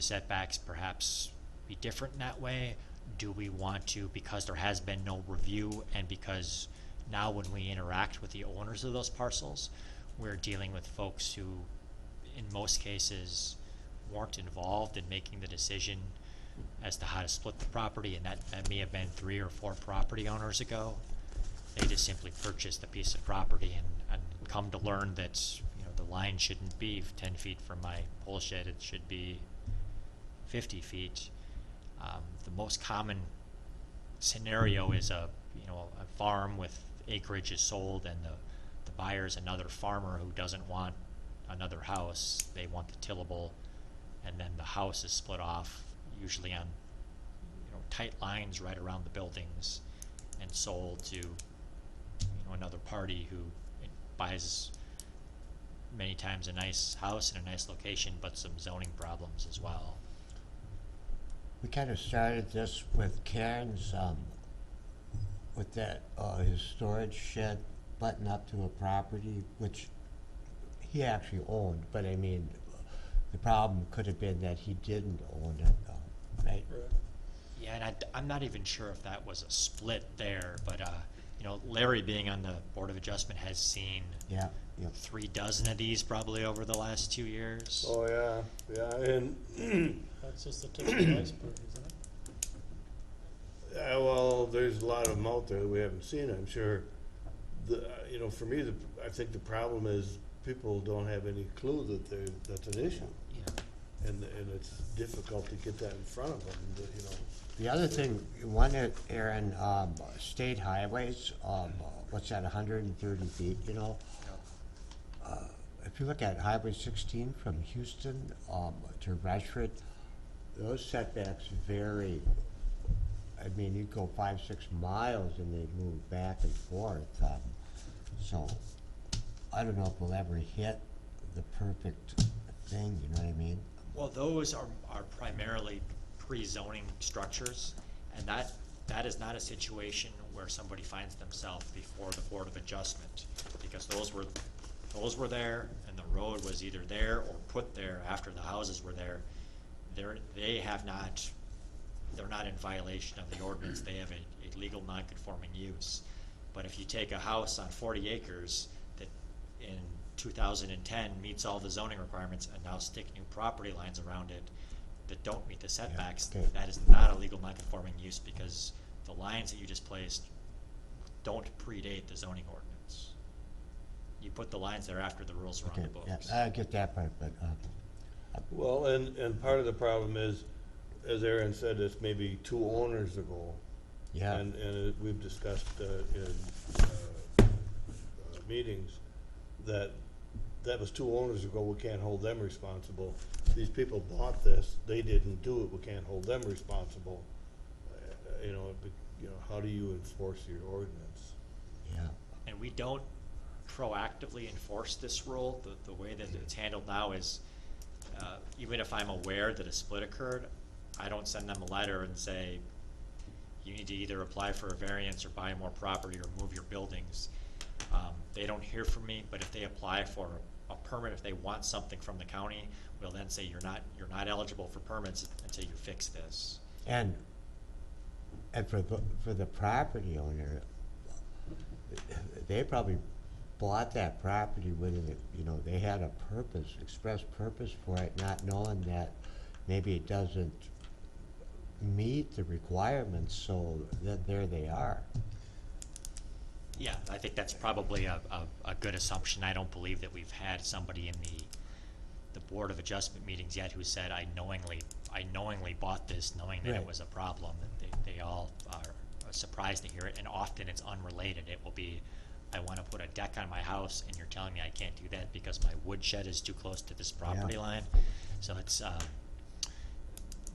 [SPEAKER 2] setbacks perhaps be different in that way? Do we want to, because there has been no review, and because now when we interact with the owners of those parcels, we're dealing with folks who, in most cases, weren't involved in making the decision as to how to split the property, and that may have been 3 or 4 property owners ago. They just simply purchased a piece of property and come to learn that the line shouldn't be 10 feet from my pole shed, it should be 50 feet. The most common scenario is a farm with acreage is sold, and the buyer's another farmer who doesn't want another house. They want the tillable, and then the house is split off, usually on tight lines right around the buildings, and sold to another party who buys many times a nice house in a nice location, but some zoning problems as well.
[SPEAKER 11] We kind of started this with Karen's, with that, his storage shed button up to a property, which he actually owned, but I mean, the problem could have been that he didn't own it, right?
[SPEAKER 2] Yeah, and I'm not even sure if that was a split there, but Larry, being on the Board of Adjustment, has seen
[SPEAKER 11] Yeah, yeah.
[SPEAKER 2] 3 dozen of these probably over the last 2 years.
[SPEAKER 7] Oh, yeah, and,
[SPEAKER 5] That's just the tip of the iceberg, isn't it?
[SPEAKER 7] well, there's a lot of them out there that we haven't seen, I'm sure. For me, I think the problem is people don't have any clue that that's an issue.
[SPEAKER 2] Yeah.
[SPEAKER 7] And it's difficult to get that in front of them,
[SPEAKER 11] The other thing, one at Aaron, state highways, what's that, 130 feet, if you look at Highway 16 from Houston, to Rushford, those setbacks vary. I mean, you go 5-6 miles and they move back and forth, so I don't know if we'll ever hit the perfect thing, you know what I mean?
[SPEAKER 2] Well, those are primarily pre-zoning structures, and that is not a situation where somebody finds themselves before the Board of Adjustment, because those were there, and the road was either there or put there after the houses were there. They're not in violation of the ordinance. They have a legal non-conforming use. But if you take a house on 40 acres that in 2010 meets all the zoning requirements and now stick new property lines around it that don't meet the setbacks,
[SPEAKER 11] okay.
[SPEAKER 2] that is not a legal non-conforming use because the lines that you just placed don't predate the zoning ordinance. You put the lines there after the rules are on
[SPEAKER 11] Okay,
[SPEAKER 2] the books.
[SPEAKER 11] yeah, I get that part, but,
[SPEAKER 7] Well, and part of the problem is, as Aaron said, it's maybe 2 owners ago.
[SPEAKER 11] yeah.
[SPEAKER 7] And we've discussed in meetings that was 2 owners ago, we can't hold them responsible. These people bought this, they didn't do it, we can't hold them responsible. How do you enforce your ordinance?
[SPEAKER 11] Yeah,
[SPEAKER 2] And we don't proactively enforce this rule. The way that it's handled now is, even if I'm aware that a split occurred, I don't send them a letter and say, you need to either apply for a variance or buy more property or move your buildings. They don't hear from me, but if they apply for a permit, if they want something from the county, we'll then say, you're not eligible for permits until you fix this.
[SPEAKER 11] and for the property owner, they probably bought that property with it, they had a purpose, express purpose for it, not knowing that maybe it doesn't meet the requirements, so that there they are.
[SPEAKER 2] Yeah, I think that's probably a good assumption. I don't believe that we've had somebody in the Board of Adjustment meetings yet who said, I knowingly bought this knowing that it
[SPEAKER 11] Right.
[SPEAKER 2] was a problem. They all are surprised to hear it, and often it's unrelated. It will be, I want to put a deck on my house, and you're telling me I can't do that because my woodshed is too close to this property
[SPEAKER 11] Yeah.
[SPEAKER 2] line. So it's,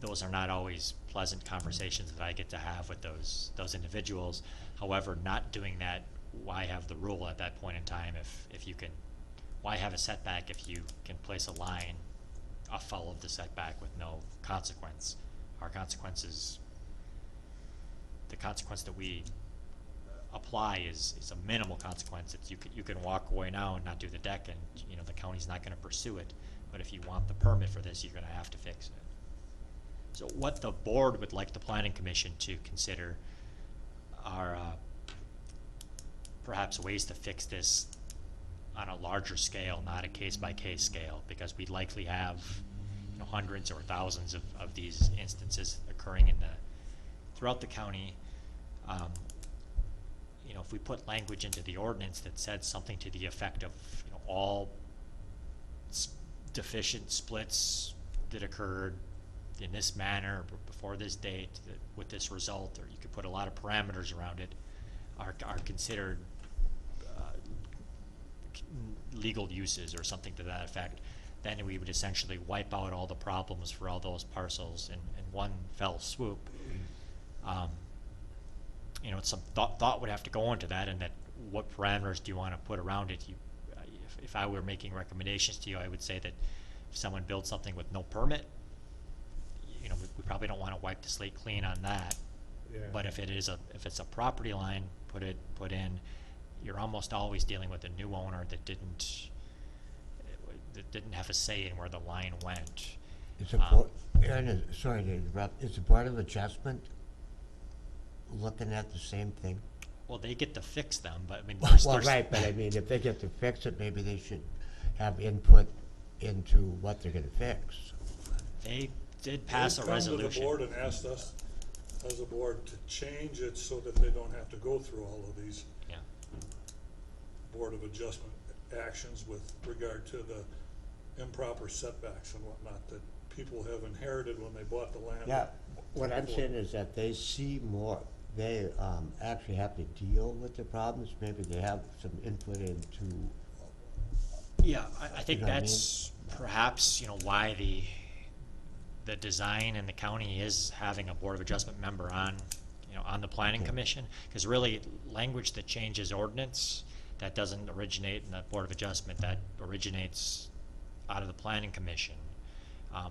[SPEAKER 2] those are not always pleasant conversations that I get to have with those individuals. However, not doing that, why have the rule at that point in time if you can, why have a setback if you can place a line afoul of the setback with no consequence? Our consequences, the consequence that we apply is a minimal consequence. It's you can walk away now and not do the deck, and the county's not going to pursue it. But if you want the permit for this, you're going to have to fix it. So what the board would like the planning commission to consider are perhaps ways to fix this on a larger scale, not a case-by-case scale, because we likely have hundreds or thousands of these instances occurring throughout the county. If we put language into the ordinance that said something to the effect of all deficient splits that occurred in this manner before this date with this result, or you could put a lot of parameters around it, are considered legal uses or something to that effect, then we would essentially wipe out all the problems for all those parcels in one fell swoop. Some thought would have to go into that, and that what parameters do you want to put around it? If I were making recommendations to you, I would say that if someone builds something with no permit, we probably don't want to wipe the slate clean on that.
[SPEAKER 7] Yeah.
[SPEAKER 2] But if it's a property line put in, you're almost always dealing with a new owner that didn't have a say in where the line went.
[SPEAKER 11] Is the board, Aaron, sorry to interrupt, is the Board of Adjustment looking at the same thing?
[SPEAKER 2] Well, they get to fix them, but I mean,
[SPEAKER 11] Well, right, but I mean, if they get to fix it, maybe they should have input into what they're gonna fix.
[SPEAKER 2] they did pass a
[SPEAKER 4] They've come to the
[SPEAKER 2] resolution.
[SPEAKER 4] board and asked us as a board to change it so that they don't have to go through all of these
[SPEAKER 2] Yeah.
[SPEAKER 4] Board of Adjustment actions with regard to the improper setbacks and whatnot that people have inherited when they bought the land.
[SPEAKER 11] Yeah, what I'm saying is that they see more, they actually have to deal with the problems, maybe they have some input into,
[SPEAKER 2] Yeah, I think
[SPEAKER 11] You know what I
[SPEAKER 2] that's perhaps, why the design in the county is having a Board of Adjustment member on the planning commission, because really, language that changes ordinance, that doesn't originate in the Board of Adjustment, that originates out of the planning commission.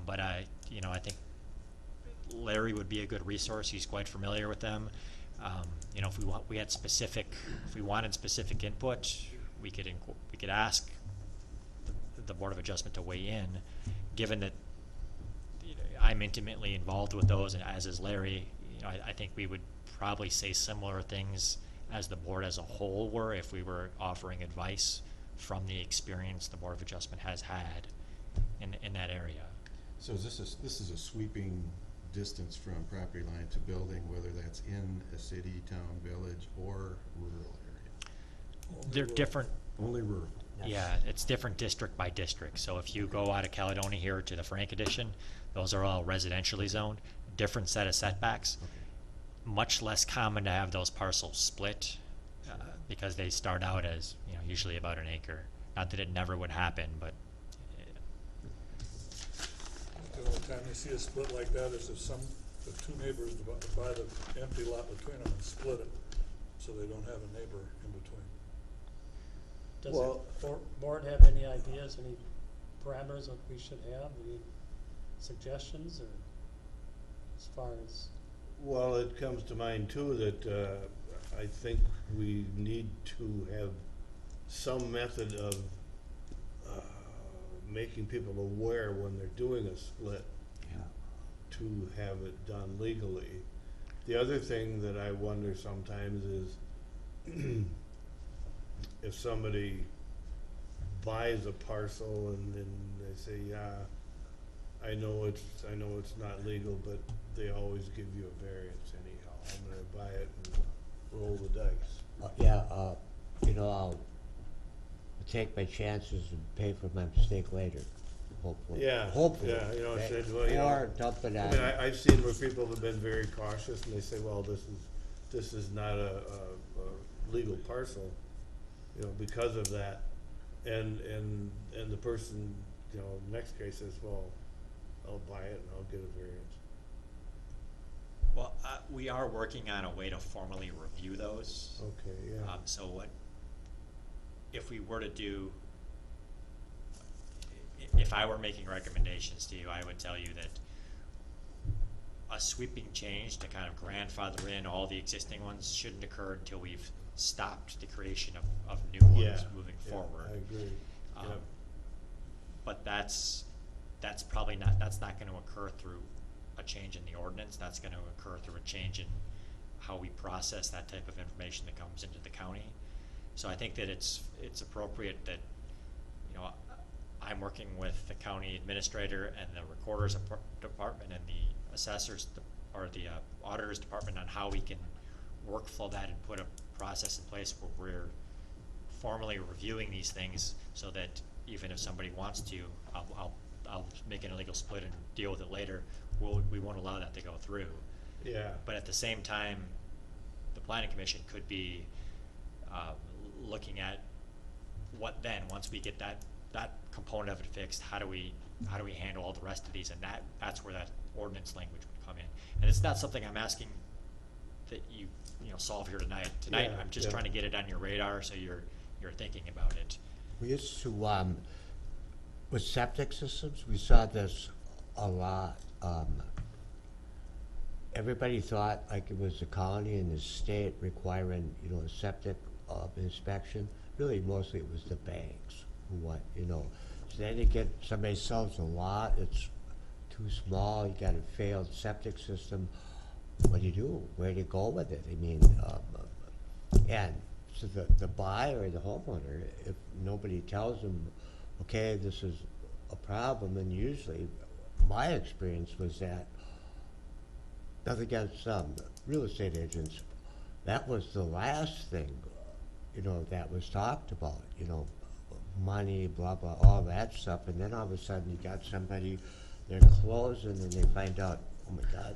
[SPEAKER 2] But I think Larry would be a good resource. He's quite familiar with them. If we wanted specific input, we could ask the Board of Adjustment to weigh in, given that I'm intimately involved with those, and as is Larry. I think we would probably say similar things as the board as a whole were if we were offering advice from the experience the Board of Adjustment has had in that area.
[SPEAKER 8] So is this is a sweeping distance from property line to building, whether that's in a city, town, village, or rural area?
[SPEAKER 2] They're different.
[SPEAKER 8] Only rural.
[SPEAKER 2] Yeah, it's different district by district. So if you go out of Caledonia here to the Frank Edition, those are all residentially zoned, different set of setbacks. Much less common to have those parcels split because they start out as, usually about an acre. Not that it never would happen, but
[SPEAKER 4] The only time you see a split like that is if two neighbors buy the empty lot between them and split it, so they don't have a neighbor in between.
[SPEAKER 5] Does
[SPEAKER 7] Well-
[SPEAKER 5] the board have any ideas, any parameters that we should have, any suggestions, or as far as?
[SPEAKER 7] Well, it comes to mind too that I think we need to have some method of making people aware when they're doing a split to have it done legally. The other thing that I wonder sometimes is if somebody buys a parcel and then they say, yeah, I know it's not legal, but they always give you a variance anyhow. I'm gonna buy it and roll the dice.
[SPEAKER 11] I'll take my chances and pay for my mistake later, hopefully.
[SPEAKER 7] Yeah,
[SPEAKER 11] Hopefully.
[SPEAKER 7] yeah,
[SPEAKER 11] right?
[SPEAKER 7] said, well,
[SPEAKER 11] Or dump it
[SPEAKER 7] I
[SPEAKER 11] out.
[SPEAKER 7] mean, I've seen where people have been very cautious and they say, well, this is not a legal parcel, because of that. And the person, next case says, well, I'll buy it and I'll get a variance.
[SPEAKER 2] well, we are working on a way to formally review those.
[SPEAKER 7] Okay, yeah.
[SPEAKER 2] So if we were to do, if I were making recommendations to you, I would tell you that a sweeping change to kind of grandfather in all the existing ones shouldn't occur until we've stopped the creation of new ones
[SPEAKER 7] Yeah,
[SPEAKER 2] moving
[SPEAKER 7] yeah,
[SPEAKER 2] forward.
[SPEAKER 7] I agree. Yep.
[SPEAKER 2] But that's probably not going to occur through a change in the ordinance. That's going to occur through a change in how we process that type of information that comes into the county. So I think that it's appropriate that, I'm working with the county administrator and the recorder's department and the assessors or the auditor's department on how we can workflow that and put a process in place where we're formally reviewing these things so that even if somebody wants to, I'll make an illegal split and deal with it later. We won't allow that to go through.
[SPEAKER 7] Yeah.
[SPEAKER 2] But at the same time, the planning commission could be looking at what then, once we get that component of it fixed, how do we handle all the rest of these, and that's where that ordinance language would come in. And it's not something I'm asking that you solve here tonight.
[SPEAKER 7] Yeah,
[SPEAKER 2] I'm just
[SPEAKER 7] yeah.
[SPEAKER 2] trying to get it on your radar so you're thinking about it.
[SPEAKER 11] We used to, with septic systems, we saw this a lot. Everybody thought like it was the colony and the state requiring, a septic inspection. Really, mostly it was the banks who want, So then you get, somebody sells a lot, it's too small, you got a failed septic system. What do? Where do you go with it? I mean, and so the buyer or the homeowner, if nobody tells them, okay, this is a problem, and usually my experience was that, nothing against real estate agents, that was the last thing, that was talked about, money, blah, blah, all that stuff, and then all of a sudden you got somebody, they're closing and they find out, oh my God,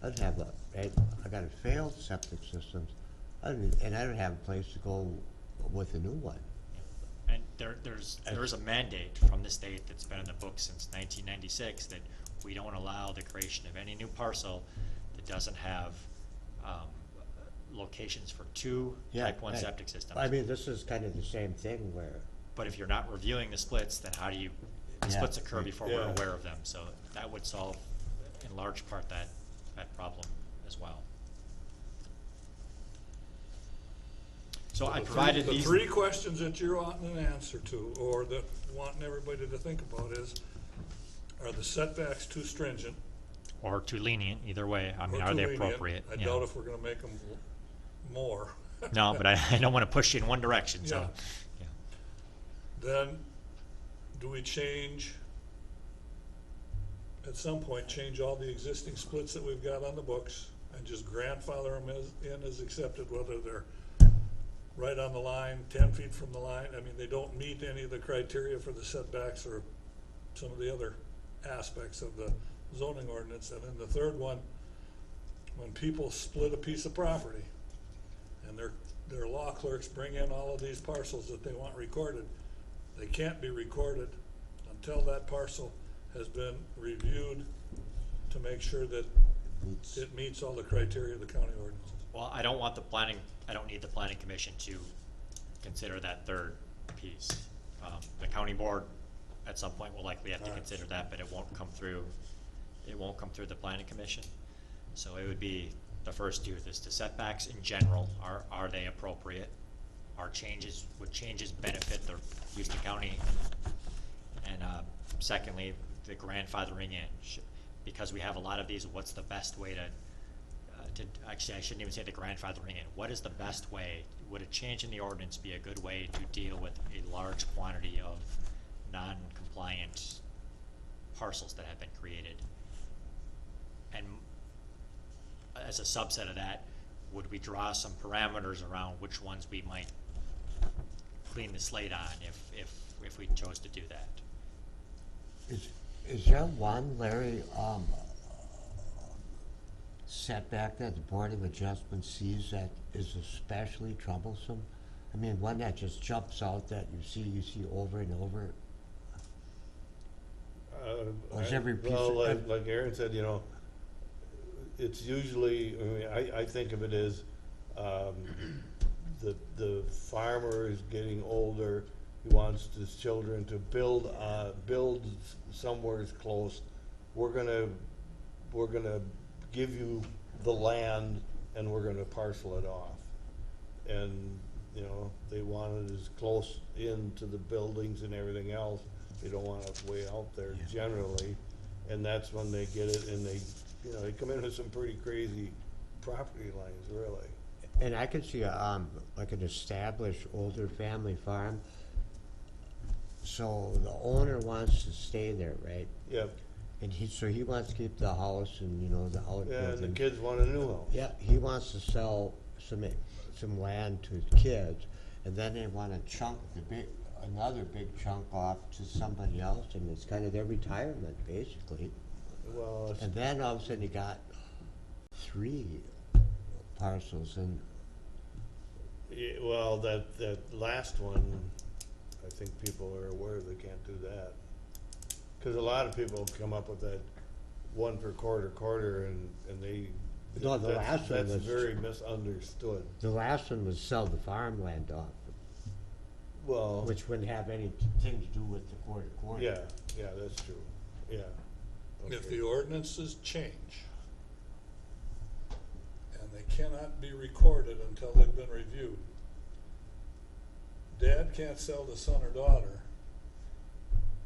[SPEAKER 11] I got a failed septic system, and I don't have a place to go with a new one.
[SPEAKER 2] And there's a mandate from the state that's been in the books since 1996 that we don't allow the creation of any new parcel that doesn't have locations for two type 1
[SPEAKER 11] right.
[SPEAKER 2] septic systems.
[SPEAKER 11] I mean, this is kind of the same thing where,
[SPEAKER 2] But if you're not reviewing the splits, then how do you, the
[SPEAKER 11] Yeah.
[SPEAKER 2] splits occur before we're
[SPEAKER 7] Yeah.
[SPEAKER 2] aware of them. So that would solve, in large part, that problem as well. So I provided
[SPEAKER 4] The
[SPEAKER 2] these.
[SPEAKER 4] three questions that you're wanting an answer to, or that wanting everybody to think about is, are the setbacks too stringent?
[SPEAKER 2] Or too lenient, either way. I mean,
[SPEAKER 4] or
[SPEAKER 2] are
[SPEAKER 4] too
[SPEAKER 2] they
[SPEAKER 4] lenient?
[SPEAKER 2] appropriate?
[SPEAKER 4] I
[SPEAKER 2] Yeah.
[SPEAKER 4] doubt if we're gonna make them more.
[SPEAKER 2] No, but I don't want to push you in one direction, so.
[SPEAKER 4] Yeah.
[SPEAKER 2] Yeah.
[SPEAKER 4] Then, do we change, at some point, change all the existing splits that we've got on the books and just grandfather them in as accepted, whether they're right on the line, 10 feet from the line? I mean, they don't meet any of the criteria for the setbacks or some of the other aspects of the zoning ordinance. And then the third one, when people split a piece of property and their law clerks bring in all of these parcels that they want recorded, they can't be recorded until that parcel has been reviewed to make sure that it meets all the criteria of the county ordinances.
[SPEAKER 2] Well, I don't need the planning commission to consider that third piece. The county board at some point will likely have to consider that, but it won't come through the planning commission. So it would be, the first two is the setbacks in general, are they appropriate? Would changes benefit the Houston County? And secondly, the grandfathering in. Because we have a lot of these, what's the best way actually, I shouldn't even say the grandfathering in. What is the best way? Would a change in the ordinance be a good way to deal with a large quantity of non-compliant parcels that have been created? And as a subset of that, would we draw some parameters around which ones we might clean the slate on if we chose to do that?
[SPEAKER 11] Is there one, Larry, setback that the Board of Adjustment sees that is especially troublesome? I mean, one that just jumps out that you see over and over? Or is every piece
[SPEAKER 7] Well,
[SPEAKER 11] of-
[SPEAKER 7] like Aaron said, you know, it's usually, I mean, I think of it as, the farmer is getting older, he wants his children to build somewhere close. We're gonna give you the land and we're gonna parcel it off. And, you know, they want it as close into the buildings and everything else. They don't want it way out there generally. And that's when they get it, and they come in with some pretty crazy property lines, really.
[SPEAKER 11] And I could see like an established older family farm. So the owner wants to stay there, right?
[SPEAKER 7] Yep.
[SPEAKER 11] And he wants to keep the house and, the outbuildings.
[SPEAKER 7] Yeah, and the kids want a new house.
[SPEAKER 11] Yeah, he wants to sell some land to his kids, and then they want to chunk another big chunk off to somebody else, and it's kind of their retirement, basically.
[SPEAKER 7] Well,
[SPEAKER 11] And then all of a sudden you got 3 parcels, and
[SPEAKER 7] well, that last one, I think people are aware they can't do that. Because a lot of people come up with that one per quarter, and they.
[SPEAKER 11] No, the last one
[SPEAKER 7] That's
[SPEAKER 11] was-
[SPEAKER 7] very misunderstood.
[SPEAKER 11] the last one was sell the farmland off,
[SPEAKER 7] Well,
[SPEAKER 11] which wouldn't have anything to do with the quarter.
[SPEAKER 7] yeah, that's true. Yeah.
[SPEAKER 4] If
[SPEAKER 7] Okay.
[SPEAKER 4] the ordinances change and they cannot be recorded until they've been reviewed, dad can't sell to son or daughter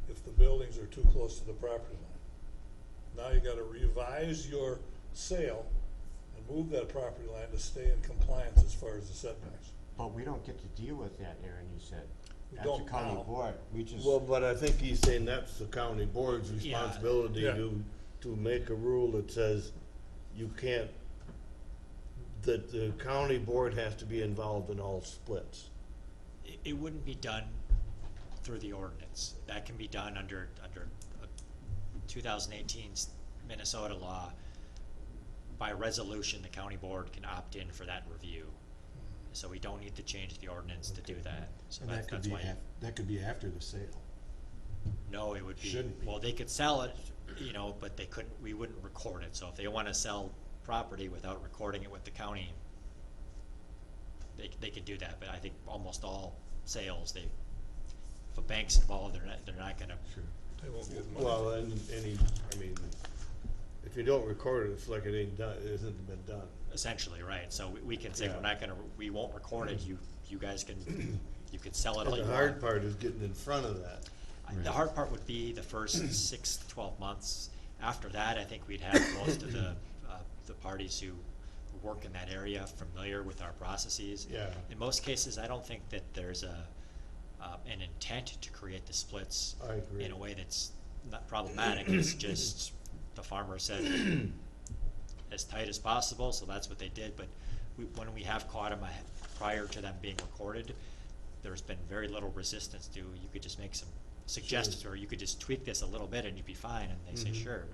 [SPEAKER 4] if the buildings are too close to the property line. Now you gotta revise your sale and move that property line to stay in compliance as far as the setbacks.
[SPEAKER 11] But we don't get to deal with that, Aaron, you said.
[SPEAKER 4] We
[SPEAKER 11] That's a
[SPEAKER 4] don't
[SPEAKER 11] county
[SPEAKER 4] now.
[SPEAKER 11] board, we just.
[SPEAKER 7] Well, but I think he's saying that's the county board's responsibility
[SPEAKER 4] Yeah.
[SPEAKER 7] to make a rule that says you can't, that the county board has to be involved in all splits.
[SPEAKER 2] It wouldn't be done through the ordinance. That can be done under 2018 Minnesota law. By resolution, the county board can opt in for that review. So we don't need to change the ordinance to do that. So
[SPEAKER 8] And that could
[SPEAKER 2] that's
[SPEAKER 8] be,
[SPEAKER 2] why.
[SPEAKER 8] that could be after the sale.
[SPEAKER 2] No, it would be.
[SPEAKER 8] Shouldn't be.
[SPEAKER 2] Well, they could sell it, but we wouldn't record it. So if they want to sell property without recording it with the county, they could do that. But I think almost all sales, if a bank's involved, they're not gonna.
[SPEAKER 8] Sure.
[SPEAKER 4] They won't get money.
[SPEAKER 7] Well, and if you don't record it, it's like it ain't done, it hasn't been done.
[SPEAKER 2] Essentially, right. So we can say
[SPEAKER 7] Yeah.
[SPEAKER 2] we won't record it. You guys can, you could sell it all
[SPEAKER 7] And
[SPEAKER 2] you
[SPEAKER 7] the
[SPEAKER 2] want.
[SPEAKER 7] hard part is getting in front of that.
[SPEAKER 2] The hard part would be the first 6 to 12 months. After that, I think we'd have most of the parties who work in that area familiar with our processes.
[SPEAKER 7] Yeah.
[SPEAKER 2] In most cases, I don't think that there's an intent to create the splits
[SPEAKER 7] I agree.
[SPEAKER 2] in a way that's not problematic. It's just the farmer said as tight as possible, so that's what they did. But when we have caught them prior to them being recorded, there's been very little resistance to, you could just make some suggestions, or you could just tweak this a little bit and you'd be fine, and they say, sure.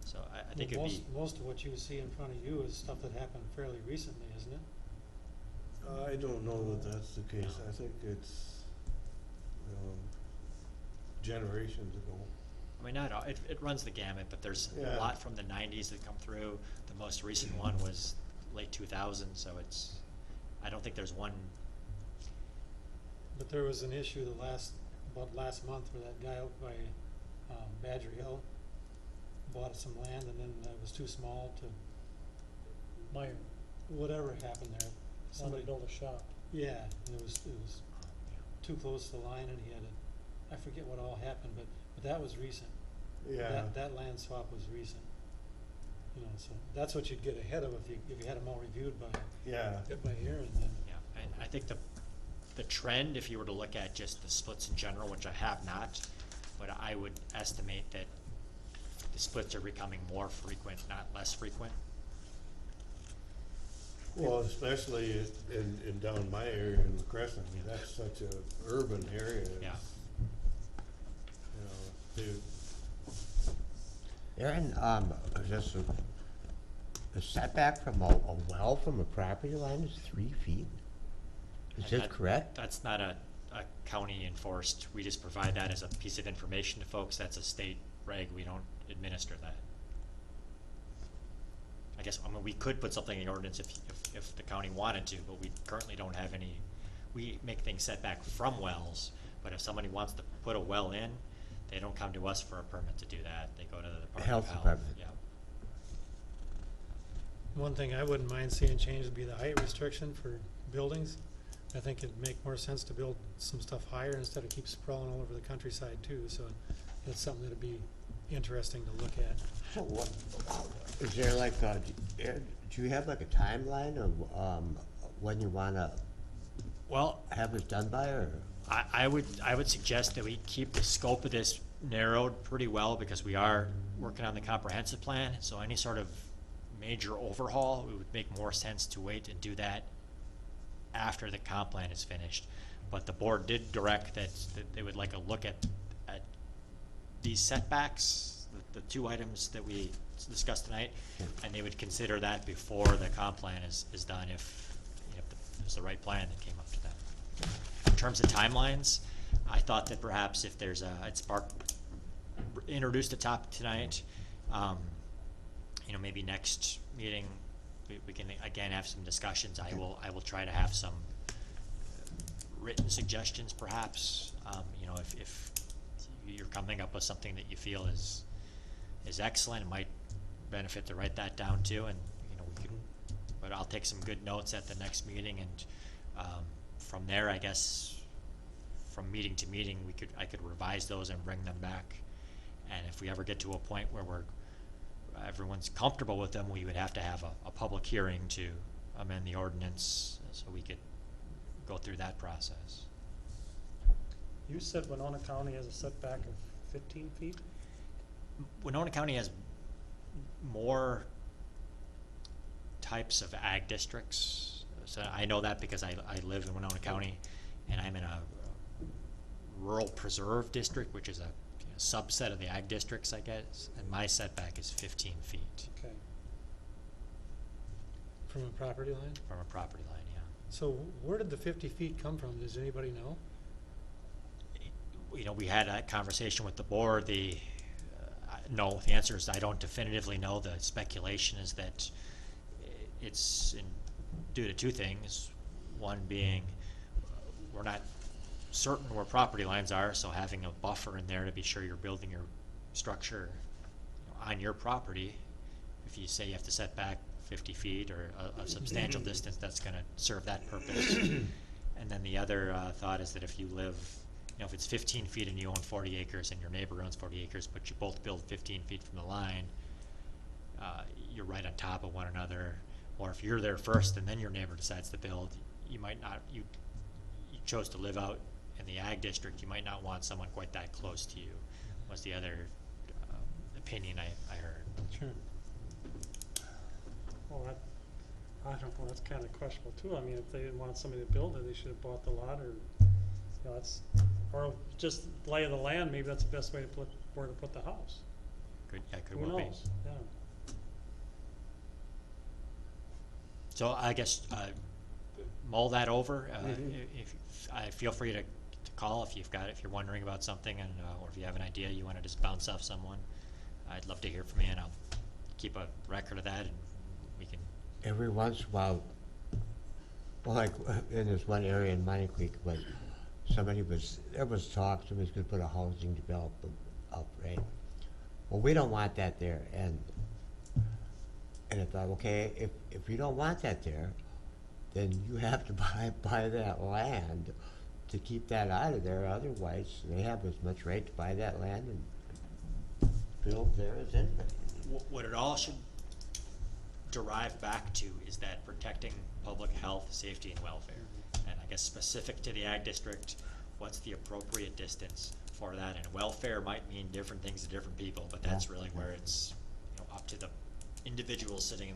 [SPEAKER 2] So I think it'd be,
[SPEAKER 1] Most of what you see in front of you is stuff that happened fairly recently, isn't it?
[SPEAKER 7] I don't know that that's the case. I think it's, generations ago.
[SPEAKER 2] I mean, not all, it runs the gamut, but there's a
[SPEAKER 7] Yeah.
[SPEAKER 2] lot from the 90s that come through. The most recent one was late 2000s, so it's, I don't think there's one.
[SPEAKER 1] But there was an issue about last month where that guy out by Badger Hill bought some land and then it was too small to,
[SPEAKER 5] Meyer,
[SPEAKER 1] whatever happened there.
[SPEAKER 5] somebody built a shop.
[SPEAKER 1] Yeah, and it was too close to the line and he had to, I forget what all happened, but that was recent.
[SPEAKER 7] Yeah.
[SPEAKER 1] That land swap was recent. You know, so that's what you'd get ahead of if you had them all reviewed by
[SPEAKER 7] Yeah.
[SPEAKER 1] hearing then.
[SPEAKER 2] Yeah, and I think the trend, if you were to look at just the splits in general, which I have not, but I would estimate that the splits are becoming more frequent, not less frequent.
[SPEAKER 7] Well, especially in down my area in Crescent, I mean, that's such a urban area. It's,
[SPEAKER 2] Yeah.
[SPEAKER 11] Aaron, just a setback from a well from a property line is 3 feet? Is
[SPEAKER 2] And
[SPEAKER 11] that correct?
[SPEAKER 2] That's not a county enforced, we just provide that as a piece of information to folks. That's a state reg, we don't administer that. I guess, I mean, we could put something in the ordinance if the county wanted to, but we currently don't have any. We make things set back from wells, but if somebody wants to put a well in, they don't come to us for a permit to do that. They go to the Department
[SPEAKER 11] Health
[SPEAKER 2] of Health.
[SPEAKER 11] Department.
[SPEAKER 2] Yeah.
[SPEAKER 1] One thing I wouldn't mind seeing changed would be the height restriction for buildings. I think it'd make more sense to build some stuff higher instead of keep sprawling all over the countryside too, so that's something that'd be interesting to look at.
[SPEAKER 11] So what, is there like do you have like a timeline of when you wanna
[SPEAKER 2] Well,
[SPEAKER 11] have this done by, or?
[SPEAKER 2] I would suggest that we keep the scope of this narrowed pretty well, because we are working on the comprehensive plan, so any sort of major overhaul, it would make more sense to wait and do that after the comp plan is finished. But the board did direct that they would like a look at these setbacks, the two items that we discussed tonight, and they would consider that before the comp plan is done, if there's the right plan that came up to that. In terms of timelines, I thought that perhaps if there's it's introduced the top tonight, maybe next meeting, we can again have some discussions. I will try to have some written suggestions perhaps, if you're coming up with something that you feel is excellent, it might benefit to write that down too, and we can, but I'll take some good notes at the next meeting, and from there, I guess, from meeting to meeting, I could revise those and bring them back. And if we ever get to a point where everyone's comfortable with them, we would have to have a public hearing to amend the ordinance, so we could go through that process.
[SPEAKER 5] You said Winona County has a setback of 15 feet?
[SPEAKER 2] Winona County has more types of ag districts. So I know that because I live in Winona County, and I'm in a rural preserve district, which is a subset of the ag districts, I guess, and my setback is 15 feet
[SPEAKER 5] Okay.
[SPEAKER 1] From a property line?
[SPEAKER 2] from a property line, yeah.
[SPEAKER 1] So where did the 50 feet come from? Does anybody know?
[SPEAKER 2] We had a conversation with the board. No, the answer is I don't definitively know. The speculation is that it's due to two things. One being we're not certain where property lines are, so having a buffer in there to be sure you're building your structure on your property. If you say you have to set back 50 feet or a substantial distance, that's going to serve that purpose. And then the other thought is that if you live, if it's 15 feet and you own 40 acres and your neighbor owns 40 acres, but you both build 15 feet from the line, you're right on top of one another. Or if you're there first and then your neighbor decides to build, you might not, you chose to live out in the ag district, you might not want someone quite that close to you, was the other opinion I heard.
[SPEAKER 5] Sure. Well, I don't know, that's kind of questionable too. I mean, if they didn't want somebody to build it, they should have bought the lot, or, you know, that's, or just lay of the land, maybe that's the best way to put, where to put the house.
[SPEAKER 2] Could
[SPEAKER 5] Who
[SPEAKER 2] well be.
[SPEAKER 5] knows? Yeah.
[SPEAKER 2] So I guess, mull that over, if, feel free to call if you're wondering about something, and, or if you have an idea you wanna just bounce off someone. I'd love to hear from you, and I'll keep a record of that, and we can,
[SPEAKER 11] Every once in a while, well, like in this one area in Mining Creek, but there was talk, somebody's gonna put a housing development up, right? Well, we don't want that there, and I thought, okay, if you don't want that there, then you have to buy that land to keep that out of there, otherwise they have as much right to buy that land and build there as anybody.
[SPEAKER 2] what it all should derive back to is that protecting public health, safety, and welfare. And I guess specific to the ag district, what's the appropriate distance for that? And welfare might mean different things to different people, but that's really where it's, you know, up to the individuals sitting,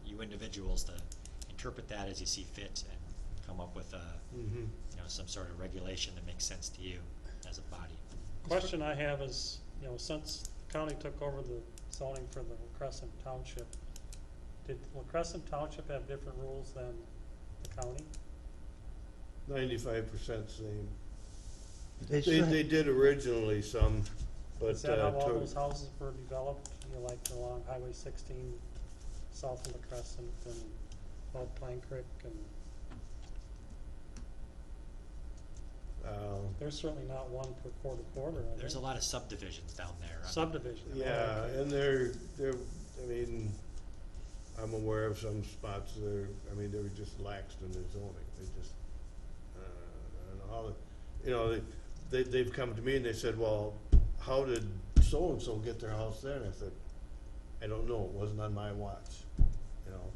[SPEAKER 2] you individuals, to interpret that as you see fit and come up with you know, some sort of regulation that makes sense to you as a body.
[SPEAKER 5] Question I have is, you know, since the county took over the zoning for the La Crescent Township, did La Crescent Township have different rules than the county?
[SPEAKER 7] 95% same.
[SPEAKER 11] They
[SPEAKER 7] They,
[SPEAKER 11] should-
[SPEAKER 7] they did originally some, but,
[SPEAKER 5] Is that how all
[SPEAKER 7] took-
[SPEAKER 5] those houses were developed, you know, like along Highway 16, south of La Crescent and above Pine Creek, and there's certainly not one per quarter, are
[SPEAKER 2] There's a
[SPEAKER 5] there?
[SPEAKER 2] lot of subdivisions down there.
[SPEAKER 5] Subdivision. oh,
[SPEAKER 7] yeah,
[SPEAKER 5] okay.
[SPEAKER 7] and they're, I mean, I'm aware of some spots they were just laxed in their zoning, they just, I don't know how, you know, they've come to me and they said, well, how did so-and-so get their house there? And I said, I don't know, it wasn't on my watch, you know,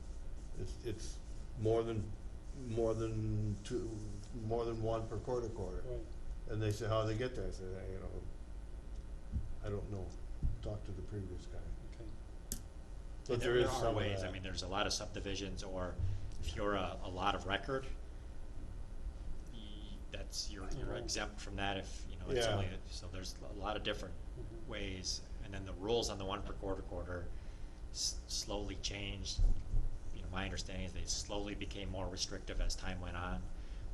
[SPEAKER 7] it's more than one per quarter.
[SPEAKER 5] Right.
[SPEAKER 7] And they said, how'd they get there? I said, you know, I don't know, talk to the previous guy.
[SPEAKER 5] Okay.
[SPEAKER 7] But
[SPEAKER 2] And
[SPEAKER 7] there is
[SPEAKER 2] are
[SPEAKER 7] some of
[SPEAKER 2] ways,
[SPEAKER 7] that.
[SPEAKER 2] I mean, there's a lot of subdivisions, or if you're a lot of record, you're exempt from that if, you know, it's
[SPEAKER 7] Yeah.
[SPEAKER 2] only, so there's a lot of different ways. And then the rules on the one per quarter slowly changed. You know, my understanding is they slowly became more restrictive as time went on,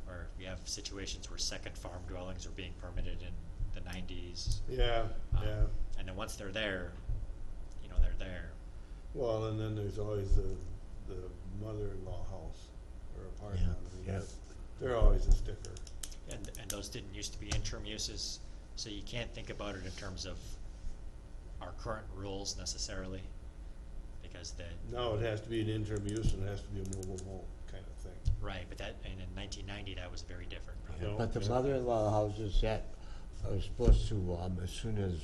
[SPEAKER 2] where we have situations where second farm dwellings are being permitted in the 90s.
[SPEAKER 7] Yeah, yeah.
[SPEAKER 2] And then once they're there, you know, they're there.
[SPEAKER 7] Well, and then there's always the mother-in-law house or apartment. I mean,
[SPEAKER 11] Yeah.
[SPEAKER 7] they're always a sticker.
[SPEAKER 2] And those didn't used to be interim uses, so you can't think about it in terms of our current rules necessarily, because
[SPEAKER 7] Now it has to be an interim use and it has to be a mobile home kind of thing.
[SPEAKER 2] right, but and in 1990, that was very different.
[SPEAKER 7] You know?
[SPEAKER 11] But the
[SPEAKER 7] Yeah.
[SPEAKER 11] mother-in-law houses that are supposed to, as soon as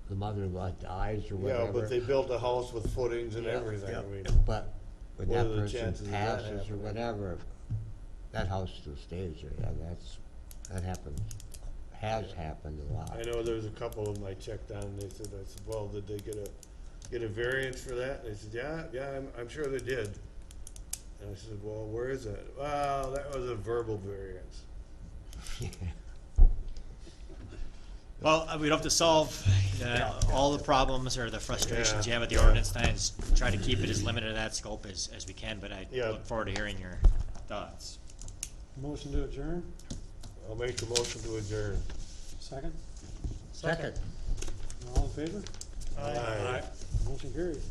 [SPEAKER 11] the mother-in-law dies or whatever.
[SPEAKER 7] Yeah, but they built a house with footings and
[SPEAKER 11] Yeah,
[SPEAKER 7] everything, I
[SPEAKER 11] yeah.
[SPEAKER 7] mean.
[SPEAKER 11] But when
[SPEAKER 7] What
[SPEAKER 11] that
[SPEAKER 7] are the
[SPEAKER 11] person
[SPEAKER 7] chances of that
[SPEAKER 11] passes or
[SPEAKER 7] happening?
[SPEAKER 11] whatever, that house still stays there, yeah, that happens, has happened a lot.
[SPEAKER 7] I know there's a couple of them I checked on and I said, well, did they get a variance for that? And they said, yeah, I'm sure they did. And I said, well, where is that? Well, that was a verbal variance.
[SPEAKER 2] Well, we'd hope to solve all the problems or the frustrations you have with the ordinance tonight, and try to keep it as limited to that scope as we can, but I
[SPEAKER 7] Yeah.
[SPEAKER 2] look forward to hearing your thoughts.
[SPEAKER 5] Motion to adjourn,
[SPEAKER 7] I'll make the motion to adjourn.
[SPEAKER 5] second?
[SPEAKER 11] Second.
[SPEAKER 5] All in favor?
[SPEAKER 7] Aye.
[SPEAKER 5] Motion carries.